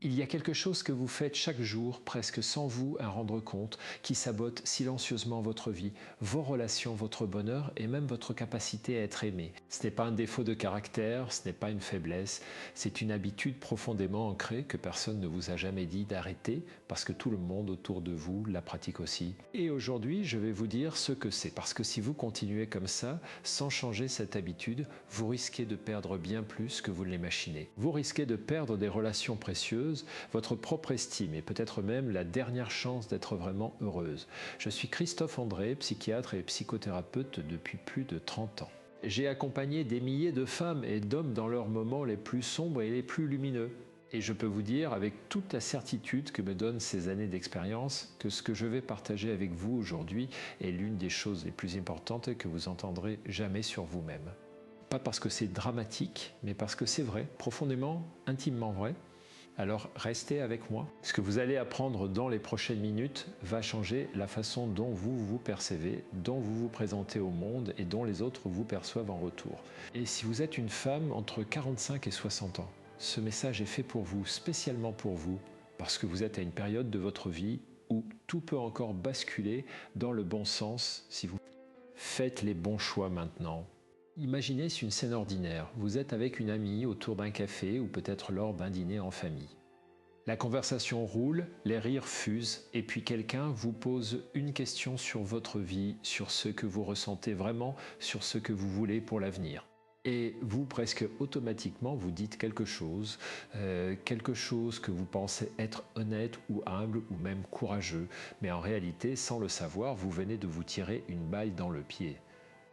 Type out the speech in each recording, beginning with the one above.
Il y a quelque chose que vous faites chaque jour, presque sans vous en rendre compte, qui sabote silencieusement votre vie, vos relations, votre bonheur et même votre capacité à être aimé. Ce n'est pas un défaut de caractère, ce n'est pas une faiblesse, c'est une habitude profondément ancrée que personne ne vous a jamais dit d'arrêter parce que tout le monde autour de vous la pratique aussi. Et aujourd'hui, je vais vous dire ce que c'est parce que si vous continuez comme ça, sans changer cette habitude, vous risquez de perdre bien plus que vous ne l'imaginez. Vous risquez de perdre des relations précieuses, votre propre estime et peut-être même la dernière chance d'être vraiment heureuse. Je suis Christophe André, psychiatre et psychothérapeute depuis plus de 30 ans. J'ai accompagné des milliers de femmes et d'hommes dans leurs moments les plus sombres et les plus lumineux. Et je peux vous dire avec toute la certitude que me donnent ces années d'expérience que ce que je vais partager avec vous aujourd'hui est l'une des choses les plus importantes que vous entendrez jamais sur vous-même. Pas parce que c'est dramatique, mais parce que c'est vrai, profondément, intimement vrai. Alors restez avec moi. Ce que vous allez apprendre dans les prochaines minutes va changer la façon dont vous vous percevez, dont vous vous présentez au monde et dont les autres vous perçoivent en retour. Et si vous êtes une femme entre 45 et 60 ans, ce message est fait pour vous, spécialement pour vous, parce que vous êtes à une période de votre vie où tout peut encore basculer dans le bon sens si vous faites les bons choix maintenant. Imaginez une scène ordinaire. Vous êtes avec une amie autour d'un café ou peut-être lors d'un dîner en famille. La conversation roule, les rires fusent et puis quelqu'un vous pose une question sur votre vie, sur ce que vous ressentez vraiment, sur ce que vous voulez pour l'avenir. Et vous, presque automatiquement, vous dites quelque chose que vous pensez être honnête ou humble ou même courageux. Mais en réalité, sans le savoir, vous venez de vous tirer une balle dans le pied.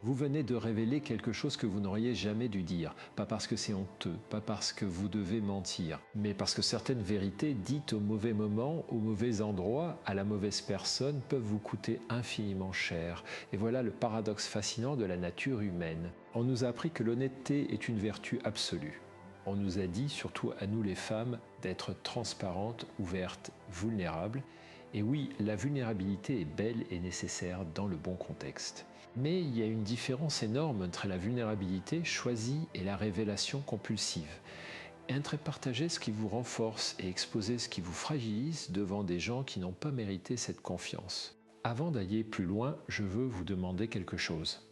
Vous venez de révéler quelque chose que vous n'auriez jamais dû dire, pas parce que c'est honteux, pas parce que vous devez mentir, mais parce que certaines vérités dites au mauvais moment, au mauvais endroit, à la mauvaise personne peuvent vous coûter infiniment cher. Et voilà le paradoxe fascinant de la nature humaine. On nous a appris que l'honnêteté est une vertu absolue. On nous a dit, surtout à nous les femmes, d'être transparentes, ouvertes, vulnérables. Et oui, la vulnérabilité est belle et nécessaire dans le bon contexte. Mais il y a une différence énorme entre la vulnérabilité choisie et la révélation compulsive. Entre partager ce qui vous renforce et exposer ce qui vous fragilise devant des gens qui n'ont pas mérité cette confiance. Avant d'aller plus loin, je veux vous demander quelque chose.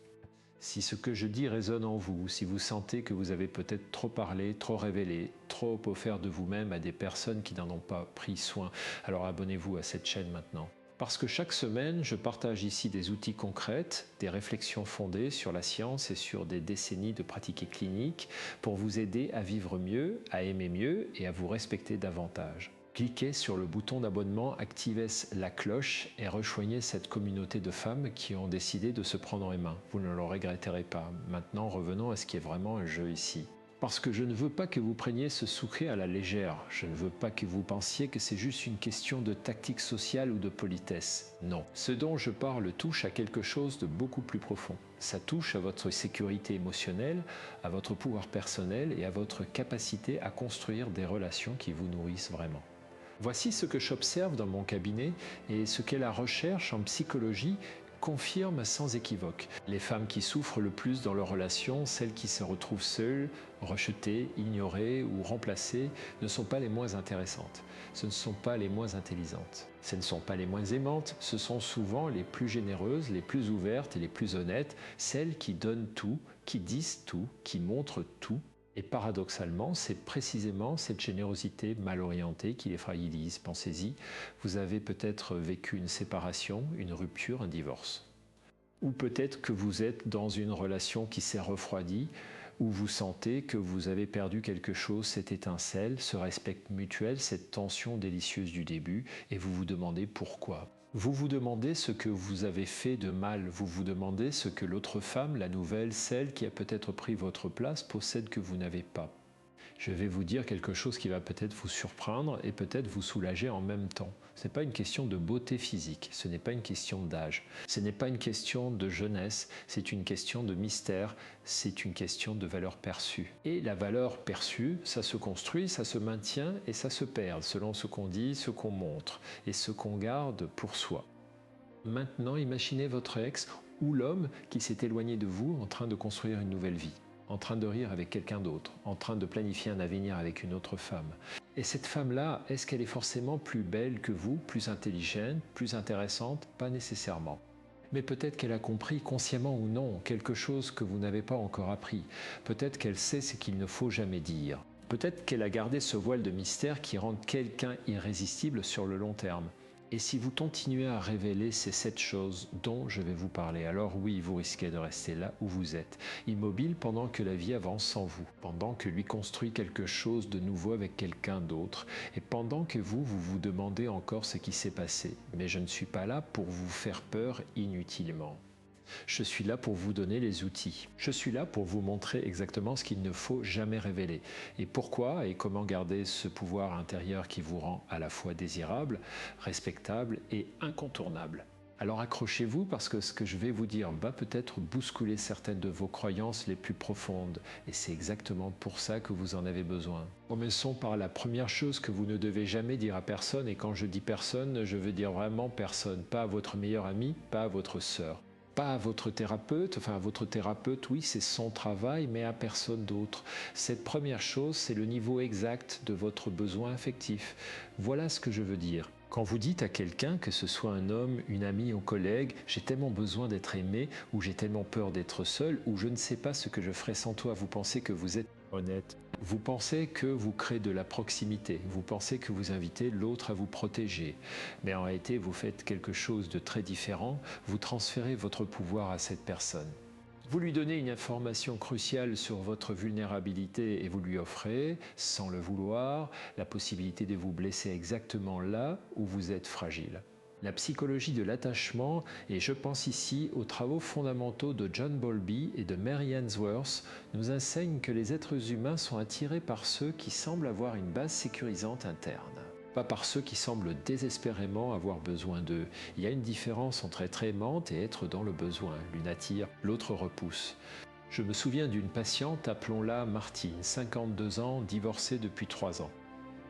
Si ce que je dis résonne en vous, si vous sentez que vous avez peut-être trop parlé, trop révélé, trop offert de vous-même à des personnes qui n'en ont pas pris soin, alors abonnez-vous à cette chaîne maintenant. Parce que chaque semaine, je partage ici des outils concrets, des réflexions fondées sur la science et sur des décennies de pratiques cliniques pour vous aider à vivre mieux, à aimer mieux et à vous respecter davantage. Cliquez sur le bouton d'abonnement, activez la cloche et rejoignez cette communauté de femmes qui ont décidé de se prendre en main. Vous ne le regretterez pas. Maintenant, revenons à ce qui est vraiment un jeu ici. Parce que je ne veux pas que vous preniez ce souquet à la légère. Je ne veux pas que vous pensiez que c'est juste une question de tactique sociale ou de politesse. Non. Ce dont je parle touche à quelque chose de beaucoup plus profond. Ça touche à votre sécurité émotionnelle, à votre pouvoir personnel et à votre capacité à construire des relations qui vous nourrissent vraiment. Voici ce que j'observe dans mon cabinet et ce que la recherche en psychologie confirme sans équivoque. Les femmes qui souffrent le plus dans leurs relations, celles qui se retrouvent seules, rejetées, ignorées ou remplacées, ne sont pas les moins intéressantes. Ce ne sont pas les moins intelligentes. Ce ne sont pas les moins aimantes, ce sont souvent les plus généreuses, les plus ouvertes et les plus honnêtes, celles qui donnent tout, qui disent tout, qui montrent tout. Et paradoxalement, c'est précisément cette générosité mal orientée qui les fragilise. Pensez-y, vous avez peut-être vécu une séparation, une rupture, un divorce. Ou peut-être que vous êtes dans une relation qui s'est refroidie, où vous sentez que vous avez perdu quelque chose, cette étincelle, ce respect mutuel, cette tension délicieuse du début, et vous vous demandez pourquoi. Vous vous demandez ce que vous avez fait de mal, vous vous demandez ce que l'autre femme, la nouvelle, celle qui a peut-être pris votre place, possède que vous n'avez pas. Je vais vous dire quelque chose qui va peut-être vous surprendre et peut-être vous soulager en même temps. Ce n'est pas une question de beauté physique, ce n'est pas une question d'âge, ce n'est pas une question de jeunesse, c'est une question de mystère, c'est une question de valeur perçue. Et la valeur perçue, ça se construit, ça se maintient et ça se perd selon ce qu'on dit, ce qu'on montre et ce qu'on garde pour soi. Maintenant, imaginez votre ex ou l'homme qui s'est éloigné de vous en train de construire une nouvelle vie. en train de rire avec quelqu'un d'autre, en train de planifier un avenir avec une autre femme. Et cette femme-là, est-ce qu'elle est forcément plus belle que vous, plus intelligente, plus intéressante? Pas nécessairement. Mais peut-être qu'elle a compris, consciemment ou non, quelque chose que vous n'avez pas encore appris. Peut-être qu'elle sait ce qu'il ne faut jamais dire. Peut-être qu'elle a gardé ce voile de mystère qui rend quelqu'un irrésistible sur le long terme. Et si vous continuez à révéler ces 7 choses dont je vais vous parler, alors oui, vous risquez de rester là où vous êtes, immobile pendant que la vie avance sans vous, pendant que lui construit quelque chose de nouveau avec quelqu'un d'autre, et pendant que vous vous demandez encore ce qui s'est passé. Mais je ne suis pas là pour vous faire peur inutilement. Je suis là pour vous donner les outils. Je suis là pour vous montrer exactement ce qu'il ne faut jamais révéler. Et pourquoi et comment garder ce pouvoir intérieur qui vous rend à la fois désirable, respectable et incontournable. Alors accrochez-vous parce que ce que je vais vous dire va peut-être bousculer certaines de vos croyances les plus profondes. Et c'est exactement pour ça que vous en avez besoin. Commençons par la première chose que vous ne devez jamais dire à personne. Et quand je dis personne, je veux dire vraiment personne. Pas à votre meilleur ami, pas à votre sœur. Pas à votre thérapeute, enfin à votre thérapeute, oui, c'est son travail, mais à personne d'autre. Cette première chose, c'est le niveau exact de votre besoin affectif. Voilà ce que je veux dire. Quand vous dites à quelqu'un, que ce soit un homme, une amie ou collègue, j'ai tellement besoin d'être aimé, ou j'ai tellement peur d'être seul, ou je ne sais pas ce que je ferais sans toi, vous pensez que vous êtes honnête. Vous pensez que vous créez de la proximité, vous pensez que vous invitez l'autre à vous protéger. Mais en réalité, vous faites quelque chose de très différent, vous transférez votre pouvoir à cette personne. Vous lui donnez une information cruciale sur votre vulnérabilité et vous lui offrez, sans le vouloir, la possibilité de vous blesser exactement là où vous êtes fragile. La psychologie de l'attachement, et je pense ici aux travaux fondamentaux de John Bowlby et de Mary Ainsworth, nous enseigne que les êtres humains sont attirés par ceux qui semblent avoir une base sécurisante interne. Pas par ceux qui semblent désespérément avoir besoin d'eux. Il y a une différence entre être aimante et être dans le besoin. L'une attire, l'autre repousse. Je me souviens d'une patiente, appelons-la Martine, 52 ans, divorcée depuis 3 ans.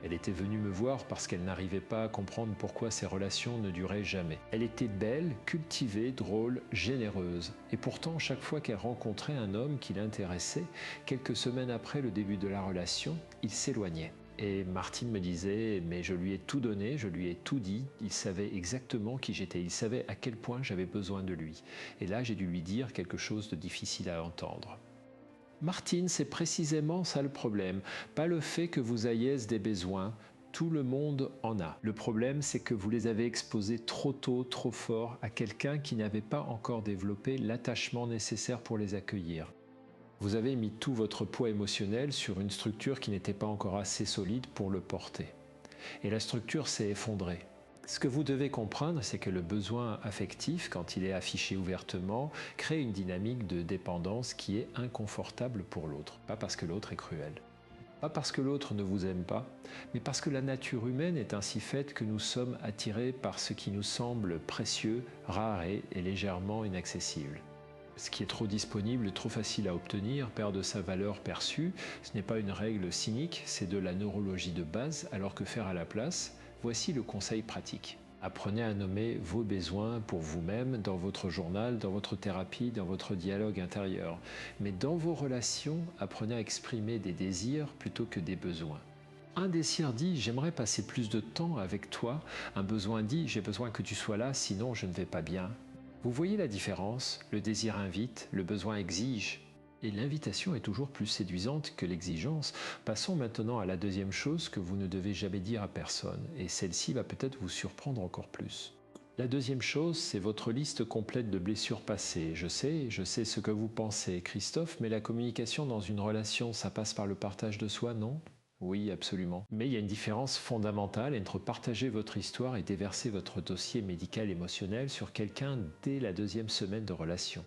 Elle était venue me voir parce qu'elle n'arrivait pas à comprendre pourquoi ces relations ne duraient jamais. Elle était belle, cultivée, drôle, généreuse. Et pourtant, chaque fois qu'elle rencontrait un homme qui l'intéressait, quelques semaines après le début de la relation, il s'éloignait. Et Martine me disait, mais je lui ai tout donné, je lui ai tout dit, il savait exactement qui j'étais, il savait à quel point j'avais besoin de lui. Et là, j'ai dû lui dire quelque chose de difficile à entendre. Martine, c'est précisément ça le problème, pas le fait que vous ayez des besoins, tout le monde en a. Le problème, c'est que vous les avez exposés trop tôt, trop fort à quelqu'un qui n'avait pas encore développé l'attachement nécessaire pour les accueillir. Vous avez mis tout votre poids émotionnel sur une structure qui n'était pas encore assez solide pour le porter. Et la structure s'est effondrée. Ce que vous devez comprendre, c'est que le besoin affectif, quand il est affiché ouvertement, crée une dynamique de dépendance qui est inconfortable pour l'autre. Pas parce que l'autre est cruel. Pas parce que l'autre ne vous aime pas, mais parce que la nature humaine est ainsi faite que nous sommes attirés par ce qui nous semble précieux, rare et légèrement inaccessible. Ce qui est trop disponible, trop facile à obtenir, perd de sa valeur perçue. Ce n'est pas une règle cynique, c'est de la neurologie de base, alors que faire à la place, voici le conseil pratique. Apprenez à nommer vos besoins pour vous-même, dans votre journal, dans votre thérapie, dans votre dialogue intérieur. Mais dans vos relations, apprenez à exprimer des désirs plutôt que des besoins. Un désir dit « j'aimerais passer plus de temps avec toi ». Un besoin dit « j'ai besoin que tu sois là, sinon je ne vais pas bien ». Vous voyez la différence? Le désir invite, le besoin exige. Et l'invitation est toujours plus séduisante que l'exigence. Passons maintenant à la deuxième chose que vous ne devez jamais dire à personne, et celle-ci va peut-être vous surprendre encore plus. La deuxième chose, c'est votre liste complète de blessures passées. Je sais ce que vous pensez, Christophe, mais la communication dans une relation, ça passe par le partage de soi, non? Oui, absolument. Mais il y a une différence fondamentale entre partager votre histoire et déverser votre dossier médical émotionnel sur quelqu'un dès la deuxième semaine de relation.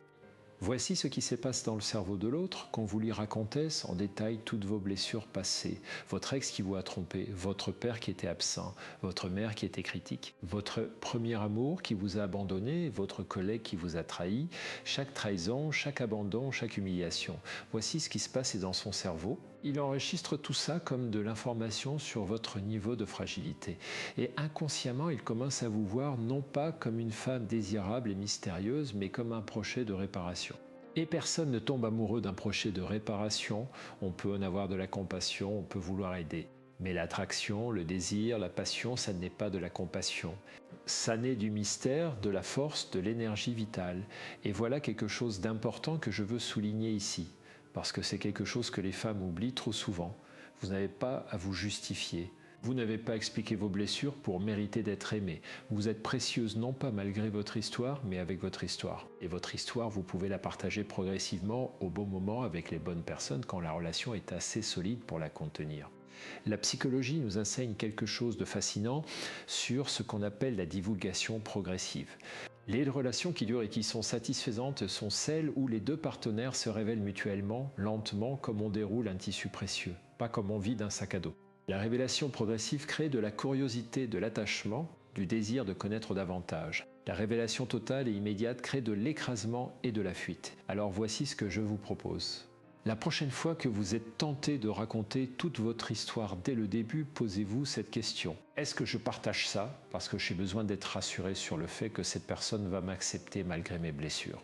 Voici ce qui se passe dans le cerveau de l'autre quand vous lui racontez en détail toutes vos blessures passées, votre ex qui vous a trompé, votre père qui était absent, votre mère qui était critique, votre premier amour qui vous a abandonné, votre collègue qui vous a trahi, chaque trahison, chaque abandon, chaque humiliation. Voici ce qui se passe dans son cerveau. Il enregistre tout ça comme de l'information sur votre niveau de fragilité. Et inconsciemment, il commence à vous voir non pas comme une femme désirable et mystérieuse, mais comme un projet de réparation. Et personne ne tombe amoureux d'un projet de réparation. On peut en avoir de la compassion, on peut vouloir aider. Mais l'attraction, le désir, la passion, ça n'est pas de la compassion. Ça naît du mystère, de la force, de l'énergie vitale. Et voilà quelque chose d'important que je veux souligner ici, parce que c'est quelque chose que les femmes oublient trop souvent. Vous n'avez pas à vous justifier. Vous n'avez pas expliqué vos blessures pour mériter d'être aimée. Vous êtes précieuse non pas malgré votre histoire, mais avec votre histoire. Et votre histoire, vous pouvez la partager progressivement au bon moment avec les bonnes personnes quand la relation est assez solide pour la contenir. La psychologie nous enseigne quelque chose de fascinant sur ce qu'on appelle la divulgation progressive. Les relations qui durent et qui sont satisfaisantes sont celles où les deux partenaires se révèlent mutuellement, lentement, comme on déroule un tissu précieux, pas comme on vide un sac à dos. La révélation progressive crée de la curiosité, de l'attachement, du désir de connaître davantage. La révélation totale et immédiate crée de l'écrasement et de la fuite. Alors voici ce que je vous propose. La prochaine fois que vous êtes tenté de raconter toute votre histoire dès le début, posez-vous cette question. Est-ce que je partage ça parce que j'ai besoin d'être rassuré sur le fait que cette personne va m'accepter malgré mes blessures?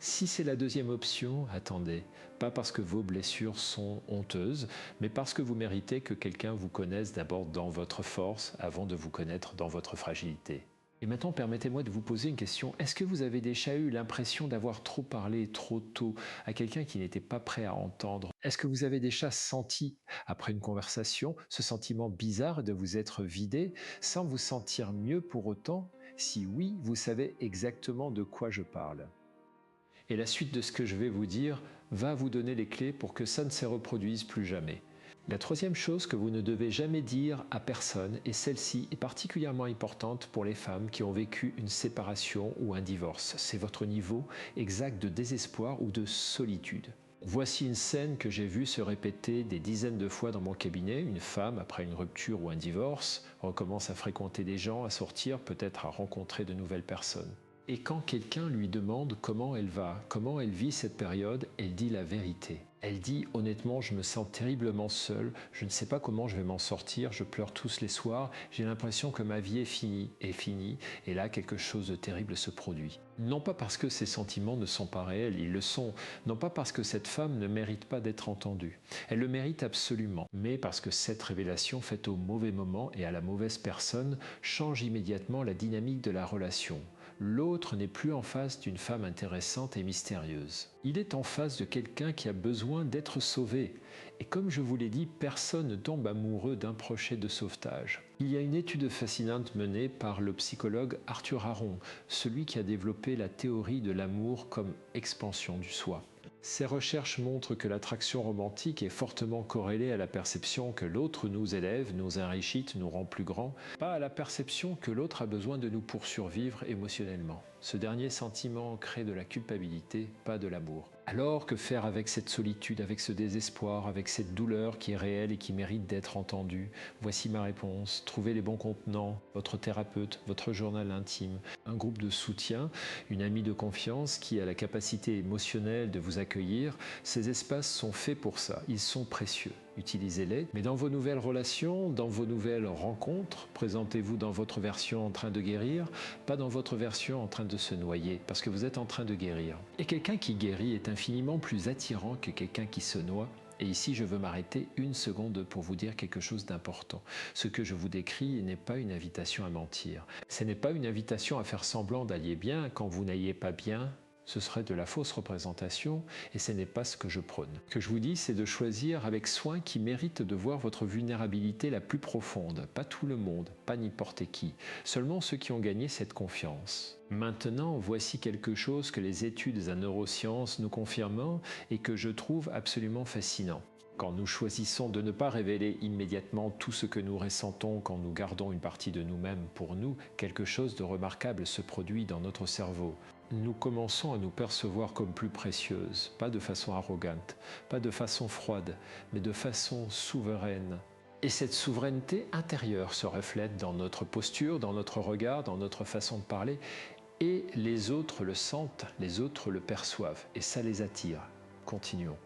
Si c'est la deuxième option, attendez, pas parce que vos blessures sont honteuses, mais parce que vous méritez que quelqu'un vous connaisse d'abord dans votre force avant de vous connaître dans votre fragilité. Et maintenant, permettez-moi de vous poser une question. Est-ce que vous avez déjà eu l'impression d'avoir trop parlé trop tôt à quelqu'un qui n'était pas prêt à entendre? Est-ce que vous avez déjà senti, après une conversation, ce sentiment bizarre de vous être vidé sans vous sentir mieux pour autant? Si oui, vous savez exactement de quoi je parle. Et la suite de ce que je vais vous dire va vous donner les clés pour que ça ne se reproduise plus jamais. La troisième chose que vous ne devez jamais dire à personne, et celle-ci est particulièrement importante pour les femmes qui ont vécu une séparation ou un divorce, c'est votre niveau exact de désespoir ou de solitude. Voici une scène que j'ai vue se répéter des dizaines de fois dans mon cabinet. Une femme, après une rupture ou un divorce, recommence à fréquenter des gens, à sortir, peut-être à rencontrer de nouvelles personnes. Et quand quelqu'un lui demande comment elle va, comment elle vit cette période, elle dit la vérité. Elle dit « Honnêtement, je me sens terriblement seule, je ne sais pas comment je vais m'en sortir, je pleure tous les soirs, j'ai l'impression que ma vie est finie, et là quelque chose de terrible se produit. » Non pas parce que ces sentiments ne sont pas réels, ils le sont, non pas parce que cette femme ne mérite pas d'être entendue, elle le mérite absolument, mais parce que cette révélation faite au mauvais moment et à la mauvaise personne change immédiatement la dynamique de la relation. L'autre n'est plus en face d'une femme intéressante et mystérieuse. Il est en face de quelqu'un qui a besoin d'être sauvé. Et comme je vous l'ai dit, personne ne tombe amoureux d'un projet de sauvetage. Il y a une étude fascinante menée par le psychologue Arthur Aron, celui qui a développé la théorie de l'amour comme expansion du soi. Ces recherches montrent que l'attraction romantique est fortement corrélée à la perception que l'autre nous élève, nous enrichit, nous rend plus grands, pas à la perception que l'autre a besoin de nous pour survivre émotionnellement. Ce dernier sentiment crée de la culpabilité, pas de l'amour. Alors que faire avec cette solitude, avec ce désespoir, avec cette douleur qui est réelle et qui mérite d'être entendue? Voici ma réponse. Trouvez les bons contenants, votre thérapeute, votre journal intime, un groupe de soutien, une amie de confiance qui a la capacité émotionnelle de vous accueillir. Ces espaces sont faits pour ça, ils sont précieux. Utilisez-les, mais dans vos nouvelles relations, dans vos nouvelles rencontres, présentez-vous dans votre version en train de guérir, pas dans votre version en train de se noyer, parce que vous êtes en train de guérir. Et quelqu'un qui guérit est infiniment plus attirant que quelqu'un qui se noie. Et ici, je veux m'arrêter une seconde pour vous dire quelque chose d'important. Ce que je vous décris n'est pas une invitation à mentir. Ce n'est pas une invitation à faire semblant d'aller bien quand vous n'ayez pas bien. Ce serait de la fausse représentation et ce n'est pas ce que je prône. Ce que je vous dis, c'est de choisir avec soin qui mérite de voir votre vulnérabilité la plus profonde. Pas tout le monde, pas n'importe qui, seulement ceux qui ont gagné cette confiance. Maintenant, voici quelque chose que les études en neurosciences nous confirment et que je trouve absolument fascinant. Quand nous choisissons de ne pas révéler immédiatement tout ce que nous ressentons quand nous gardons une partie de nous-mêmes pour nous, quelque chose de remarquable se produit dans notre cerveau. Nous commençons à nous percevoir comme plus précieuses, pas de façon arrogante, pas de façon froide, mais de façon souveraine. Et cette souveraineté intérieure se reflète dans notre posture, dans notre regard, dans notre façon de parler, et les autres le sentent, les autres le perçoivent, et ça les attire. Continuons.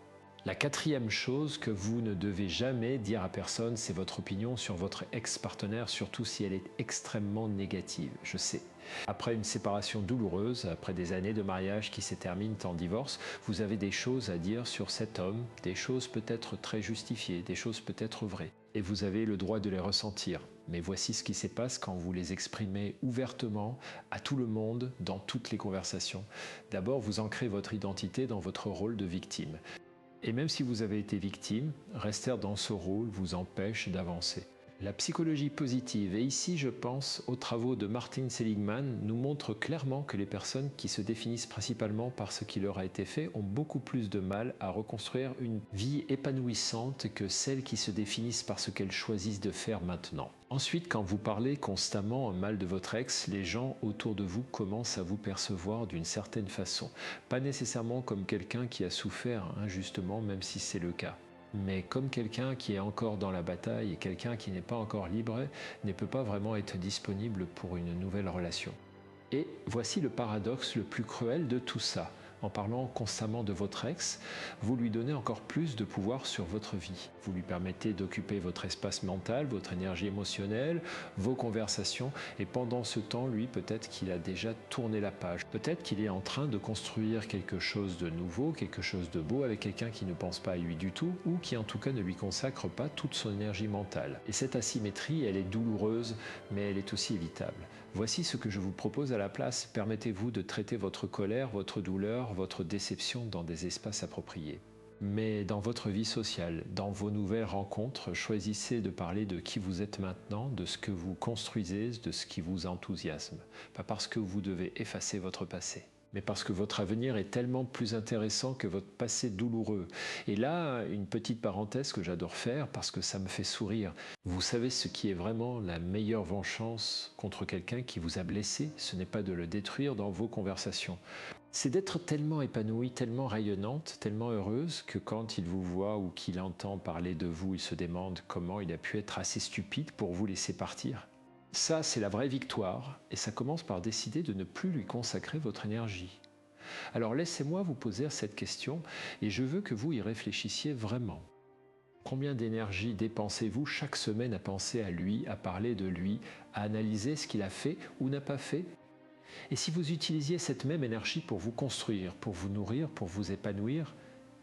La quatrième chose que vous ne devez jamais dire à personne, c'est votre opinion sur votre ex-partenaire, surtout si elle est extrêmement négative. Je sais. Après une séparation douloureuse, après des années de mariage qui se terminent en divorce, vous avez des choses à dire sur cet homme, des choses peut-être très justifiées, des choses peut-être vraies. Et vous avez le droit de les ressentir. Mais voici ce qui se passe quand vous les exprimez ouvertement à tout le monde, dans toutes les conversations. D'abord, vous ancrez votre identité dans votre rôle de victime. Et même si vous avez été victime, rester dans ce rôle vous empêche d'avancer. La psychologie positive, et ici je pense aux travaux de Martin Seligman, nous montre clairement que les personnes qui se définissent principalement par ce qui leur a été fait ont beaucoup plus de mal à reconstruire une vie épanouissante que celles qui se définissent par ce qu'elles choisissent de faire maintenant. Ensuite, quand vous parlez constamment mal de votre ex, les gens autour de vous commencent à vous percevoir d'une certaine façon. Pas nécessairement comme quelqu'un qui a souffert injustement, même si c'est le cas, mais comme quelqu'un qui est encore dans la bataille et quelqu'un qui n'est pas encore libre ne peut pas vraiment être disponible pour une nouvelle relation. Et voici le paradoxe le plus cruel de tout ça. En parlant constamment de votre ex, vous lui donnez encore plus de pouvoir sur votre vie. Vous lui permettez d'occuper votre espace mental, votre énergie émotionnelle, vos conversations, et pendant ce temps, lui, peut-être qu'il a déjà tourné la page. Peut-être qu'il est en train de construire quelque chose de nouveau, quelque chose de beau avec quelqu'un qui ne pense pas à lui du tout, ou qui en tout cas ne lui consacre pas toute son énergie mentale. Et cette asymétrie, elle est douloureuse, mais elle est aussi évitable. Voici ce que je vous propose à la place. Permettez-vous de traiter votre colère, votre douleur, votre déception dans des espaces appropriés. Mais dans votre vie sociale, dans vos nouvelles rencontres, choisissez de parler de qui vous êtes maintenant, de ce que vous construisez, de ce qui vous enthousiasme. Pas parce que vous devez effacer votre passé, mais parce que votre avenir est tellement plus intéressant que votre passé douloureux. Et là, une petite parenthèse que j'adore faire parce que ça me fait sourire. Vous savez ce qui est vraiment la meilleure vengeance contre quelqu'un qui vous a blessé? Ce n'est pas de le détruire dans vos conversations. C'est d'être tellement épanouie, tellement rayonnante, tellement heureuse que quand il vous voit ou qu'il entend parler de vous, il se demande comment il a pu être assez stupide pour vous laisser partir. Ça, c'est la vraie victoire, et ça commence par décider de ne plus lui consacrer votre énergie. Alors laissez-moi vous poser cette question, et je veux que vous y réfléchissiez vraiment. Combien d'énergie dépensez-vous chaque semaine à penser à lui, à parler de lui, à analyser ce qu'il a fait ou n'a pas fait? Et si vous utilisiez cette même énergie pour vous construire, pour vous nourrir, pour vous épanouir,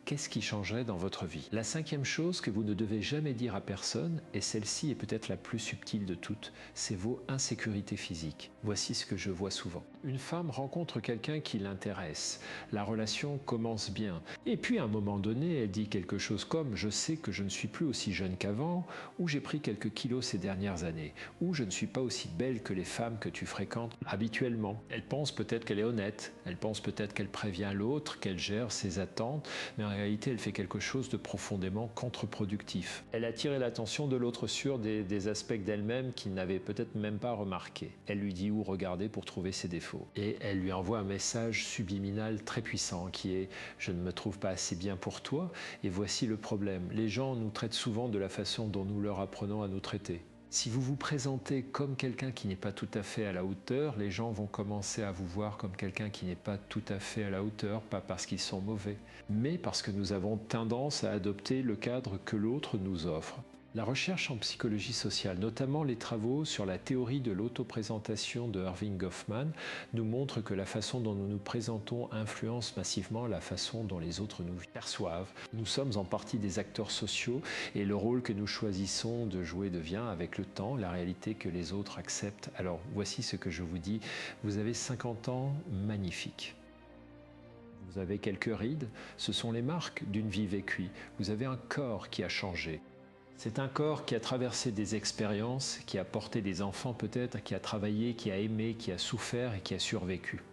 qu'est-ce qui changerait dans votre vie? La cinquième chose que vous ne devez jamais dire à personne, et celle-ci est peut-être la plus subtile de toutes, c'est vos insécurités physiques. Voici ce que je vois souvent. Une femme rencontre quelqu'un qui l'intéresse. La relation commence bien. Et puis à un moment donné, elle dit quelque chose comme « Je sais que je ne suis plus aussi jeune qu'avant » ou « J'ai pris quelques kilos ces dernières années » ou « Je ne suis pas aussi belle que les femmes que tu fréquentes habituellement ». Elle pense peut-être qu'elle est honnête. Elle pense peut-être qu'elle prévient l'autre, qu'elle gère ses attentes, mais en réalité, elle fait quelque chose de profondément contre-productif. Elle a attiré l'attention de l'autre sur des aspects d'elle-même qu'il n'avait peut-être même pas remarqué. Elle lui dit où regarder pour trouver ses défauts. Et elle lui envoie un message subliminal très puissant qui est « Je ne me trouve pas assez bien pour toi » et voici le problème. Les gens nous traitent souvent de la façon dont nous leur apprenons à nous traiter. Si vous vous présentez comme quelqu'un qui n'est pas tout à fait à la hauteur, les gens vont commencer à vous voir comme quelqu'un qui n'est pas tout à fait à la hauteur, pas parce qu'ils sont mauvais, mais parce que nous avons tendance à adopter le cadre que l'autre nous offre. La recherche en psychologie sociale, notamment les travaux sur la théorie de l'autoprésentation de Erving Goffman, nous montrent que la façon dont nous nous présentons influence massivement la façon dont les autres nous perçoivent. Nous sommes en partie des acteurs sociaux et le rôle que nous choisissons de jouer devient avec le temps la réalité que les autres acceptent. Alors voici ce que je vous dis, vous avez 50 ans magnifiques. Vous avez quelques rides, ce sont les marques d'une vie vécue. Vous avez un corps qui a changé. C'est un corps qui a traversé des expériences, qui a porté des enfants peut-être, qui a travaillé, qui a aimé, qui a souffert et qui a survécu.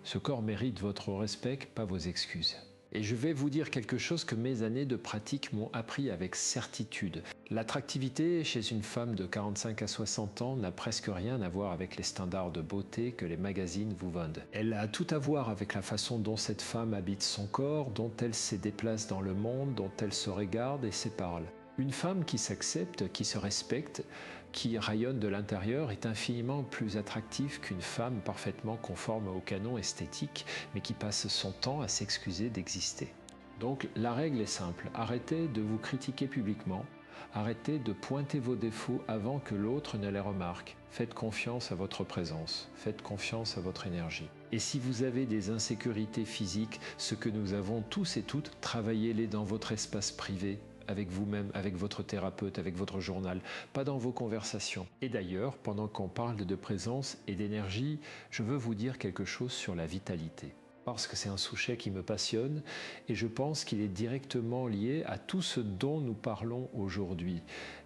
Ce corps mérite votre respect, pas vos excuses. Et je vais vous dire quelque chose que mes années de pratique m'ont appris avec certitude. L'attractivité chez une femme de 45 à 60 ans n'a presque rien à voir avec les standards de beauté que les magazines vous vendent. Elle a tout à voir avec la façon dont cette femme habite son corps, dont elle se déplace dans le monde, dont elle se regarde et se parle. Une femme qui s'accepte, qui se respecte, qui rayonne de l'intérieur est infiniment plus attractive qu'une femme parfaitement conforme au canon esthétique, mais qui passe son temps à s'excuser d'exister. Donc la règle est simple, arrêtez de vous critiquer publiquement, arrêtez de pointer vos défauts avant que l'autre ne les remarque. Faites confiance à votre présence, faites confiance à votre énergie. Et si vous avez des insécurités physiques, ce que nous avons tous et toutes, travaillez-les dans votre espace privé, avec vous-même, avec votre thérapeute, avec votre journal, pas dans vos conversations. Et d'ailleurs, pendant qu'on parle de présence et d'énergie, je veux vous dire quelque chose sur la vitalité. Parce que c'est un sujet qui me passionne et je pense qu'il est directement lié à tout ce dont nous parlons aujourd'hui.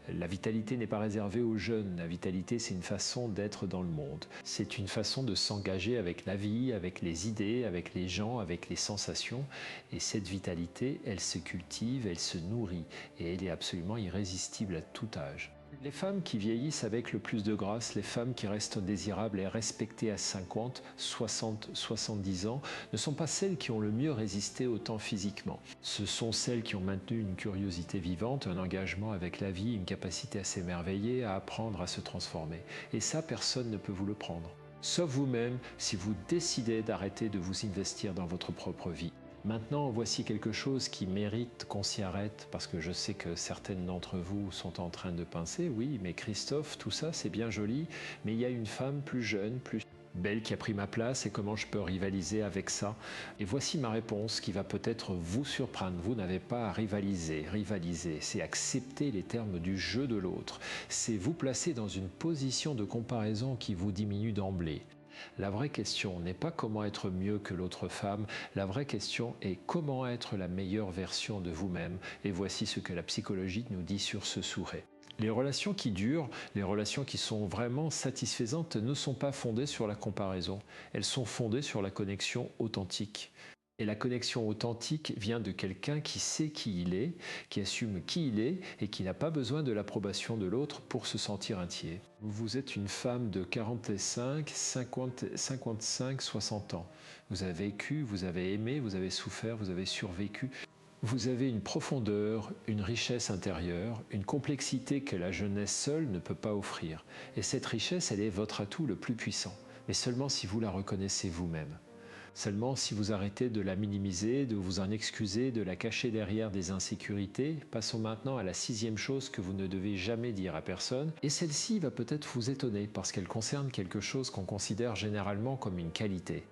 La vitalité n'est pas réservée aux jeunes, la vitalité c'est une façon d'être dans le monde. C'est une façon de s'engager avec la vie, avec les idées, avec les gens, avec les sensations. Et cette vitalité, elle se cultive, elle se nourrit et elle est absolument irrésistible à tout âge. Les femmes qui vieillissent avec le plus de grâce, les femmes qui restent désirables et respectées à 50, 60, 70 ans, ne sont pas celles qui ont le mieux résisté au temps physiquement. Ce sont celles qui ont maintenu une curiosité vivante, un engagement avec la vie, une capacité à s'émerveiller, à apprendre, à se transformer. Et ça, personne ne peut vous le prendre. Sauf vous-même, si vous décidez d'arrêter de vous investir dans votre propre vie. Maintenant, voici quelque chose qui mérite qu'on s'y arrête, parce que je sais que certaines d'entre vous sont en train de pincer. Oui, mais Christophe, tout ça, c'est bien joli, mais il y a une femme plus jeune, plus belle qui a pris ma place, et comment je peux rivaliser avec ça? Et voici ma réponse qui va peut-être vous surprendre. Vous n'avez pas à rivaliser. Rivaliser, c'est accepter les termes du jeu de l'autre. C'est vous placer dans une position de comparaison qui vous diminue d'emblée. La vraie question n'est pas comment être mieux que l'autre femme, la vraie question est comment être la meilleure version de vous-même. Et voici ce que la psychologie nous dit sur ce sujet. Les relations qui durent, les relations qui sont vraiment satisfaisantes ne sont pas fondées sur la comparaison, elles sont fondées sur la connexion authentique. Et la connexion authentique vient de quelqu'un qui sait qui il est, qui assume qui il est et qui n'a pas besoin de l'approbation de l'autre pour se sentir entier. Vous êtes une femme de 45, 50, 55, 60 ans. Vous avez vécu, vous avez aimé, vous avez souffert, vous avez survécu. Vous avez une profondeur, une richesse intérieure, une complexité que la jeunesse seule ne peut pas offrir. Et cette richesse, elle est votre atout le plus puissant, mais seulement si vous la reconnaissez vous-même. Seulement si vous arrêtez de la minimiser, de vous en excuser, de la cacher derrière des insécurités, passons maintenant à la 6e chose que vous ne devez jamais dire à personne. Et celle-ci va peut-être vous étonner parce qu'elle concerne quelque chose qu'on considère généralement comme une qualité.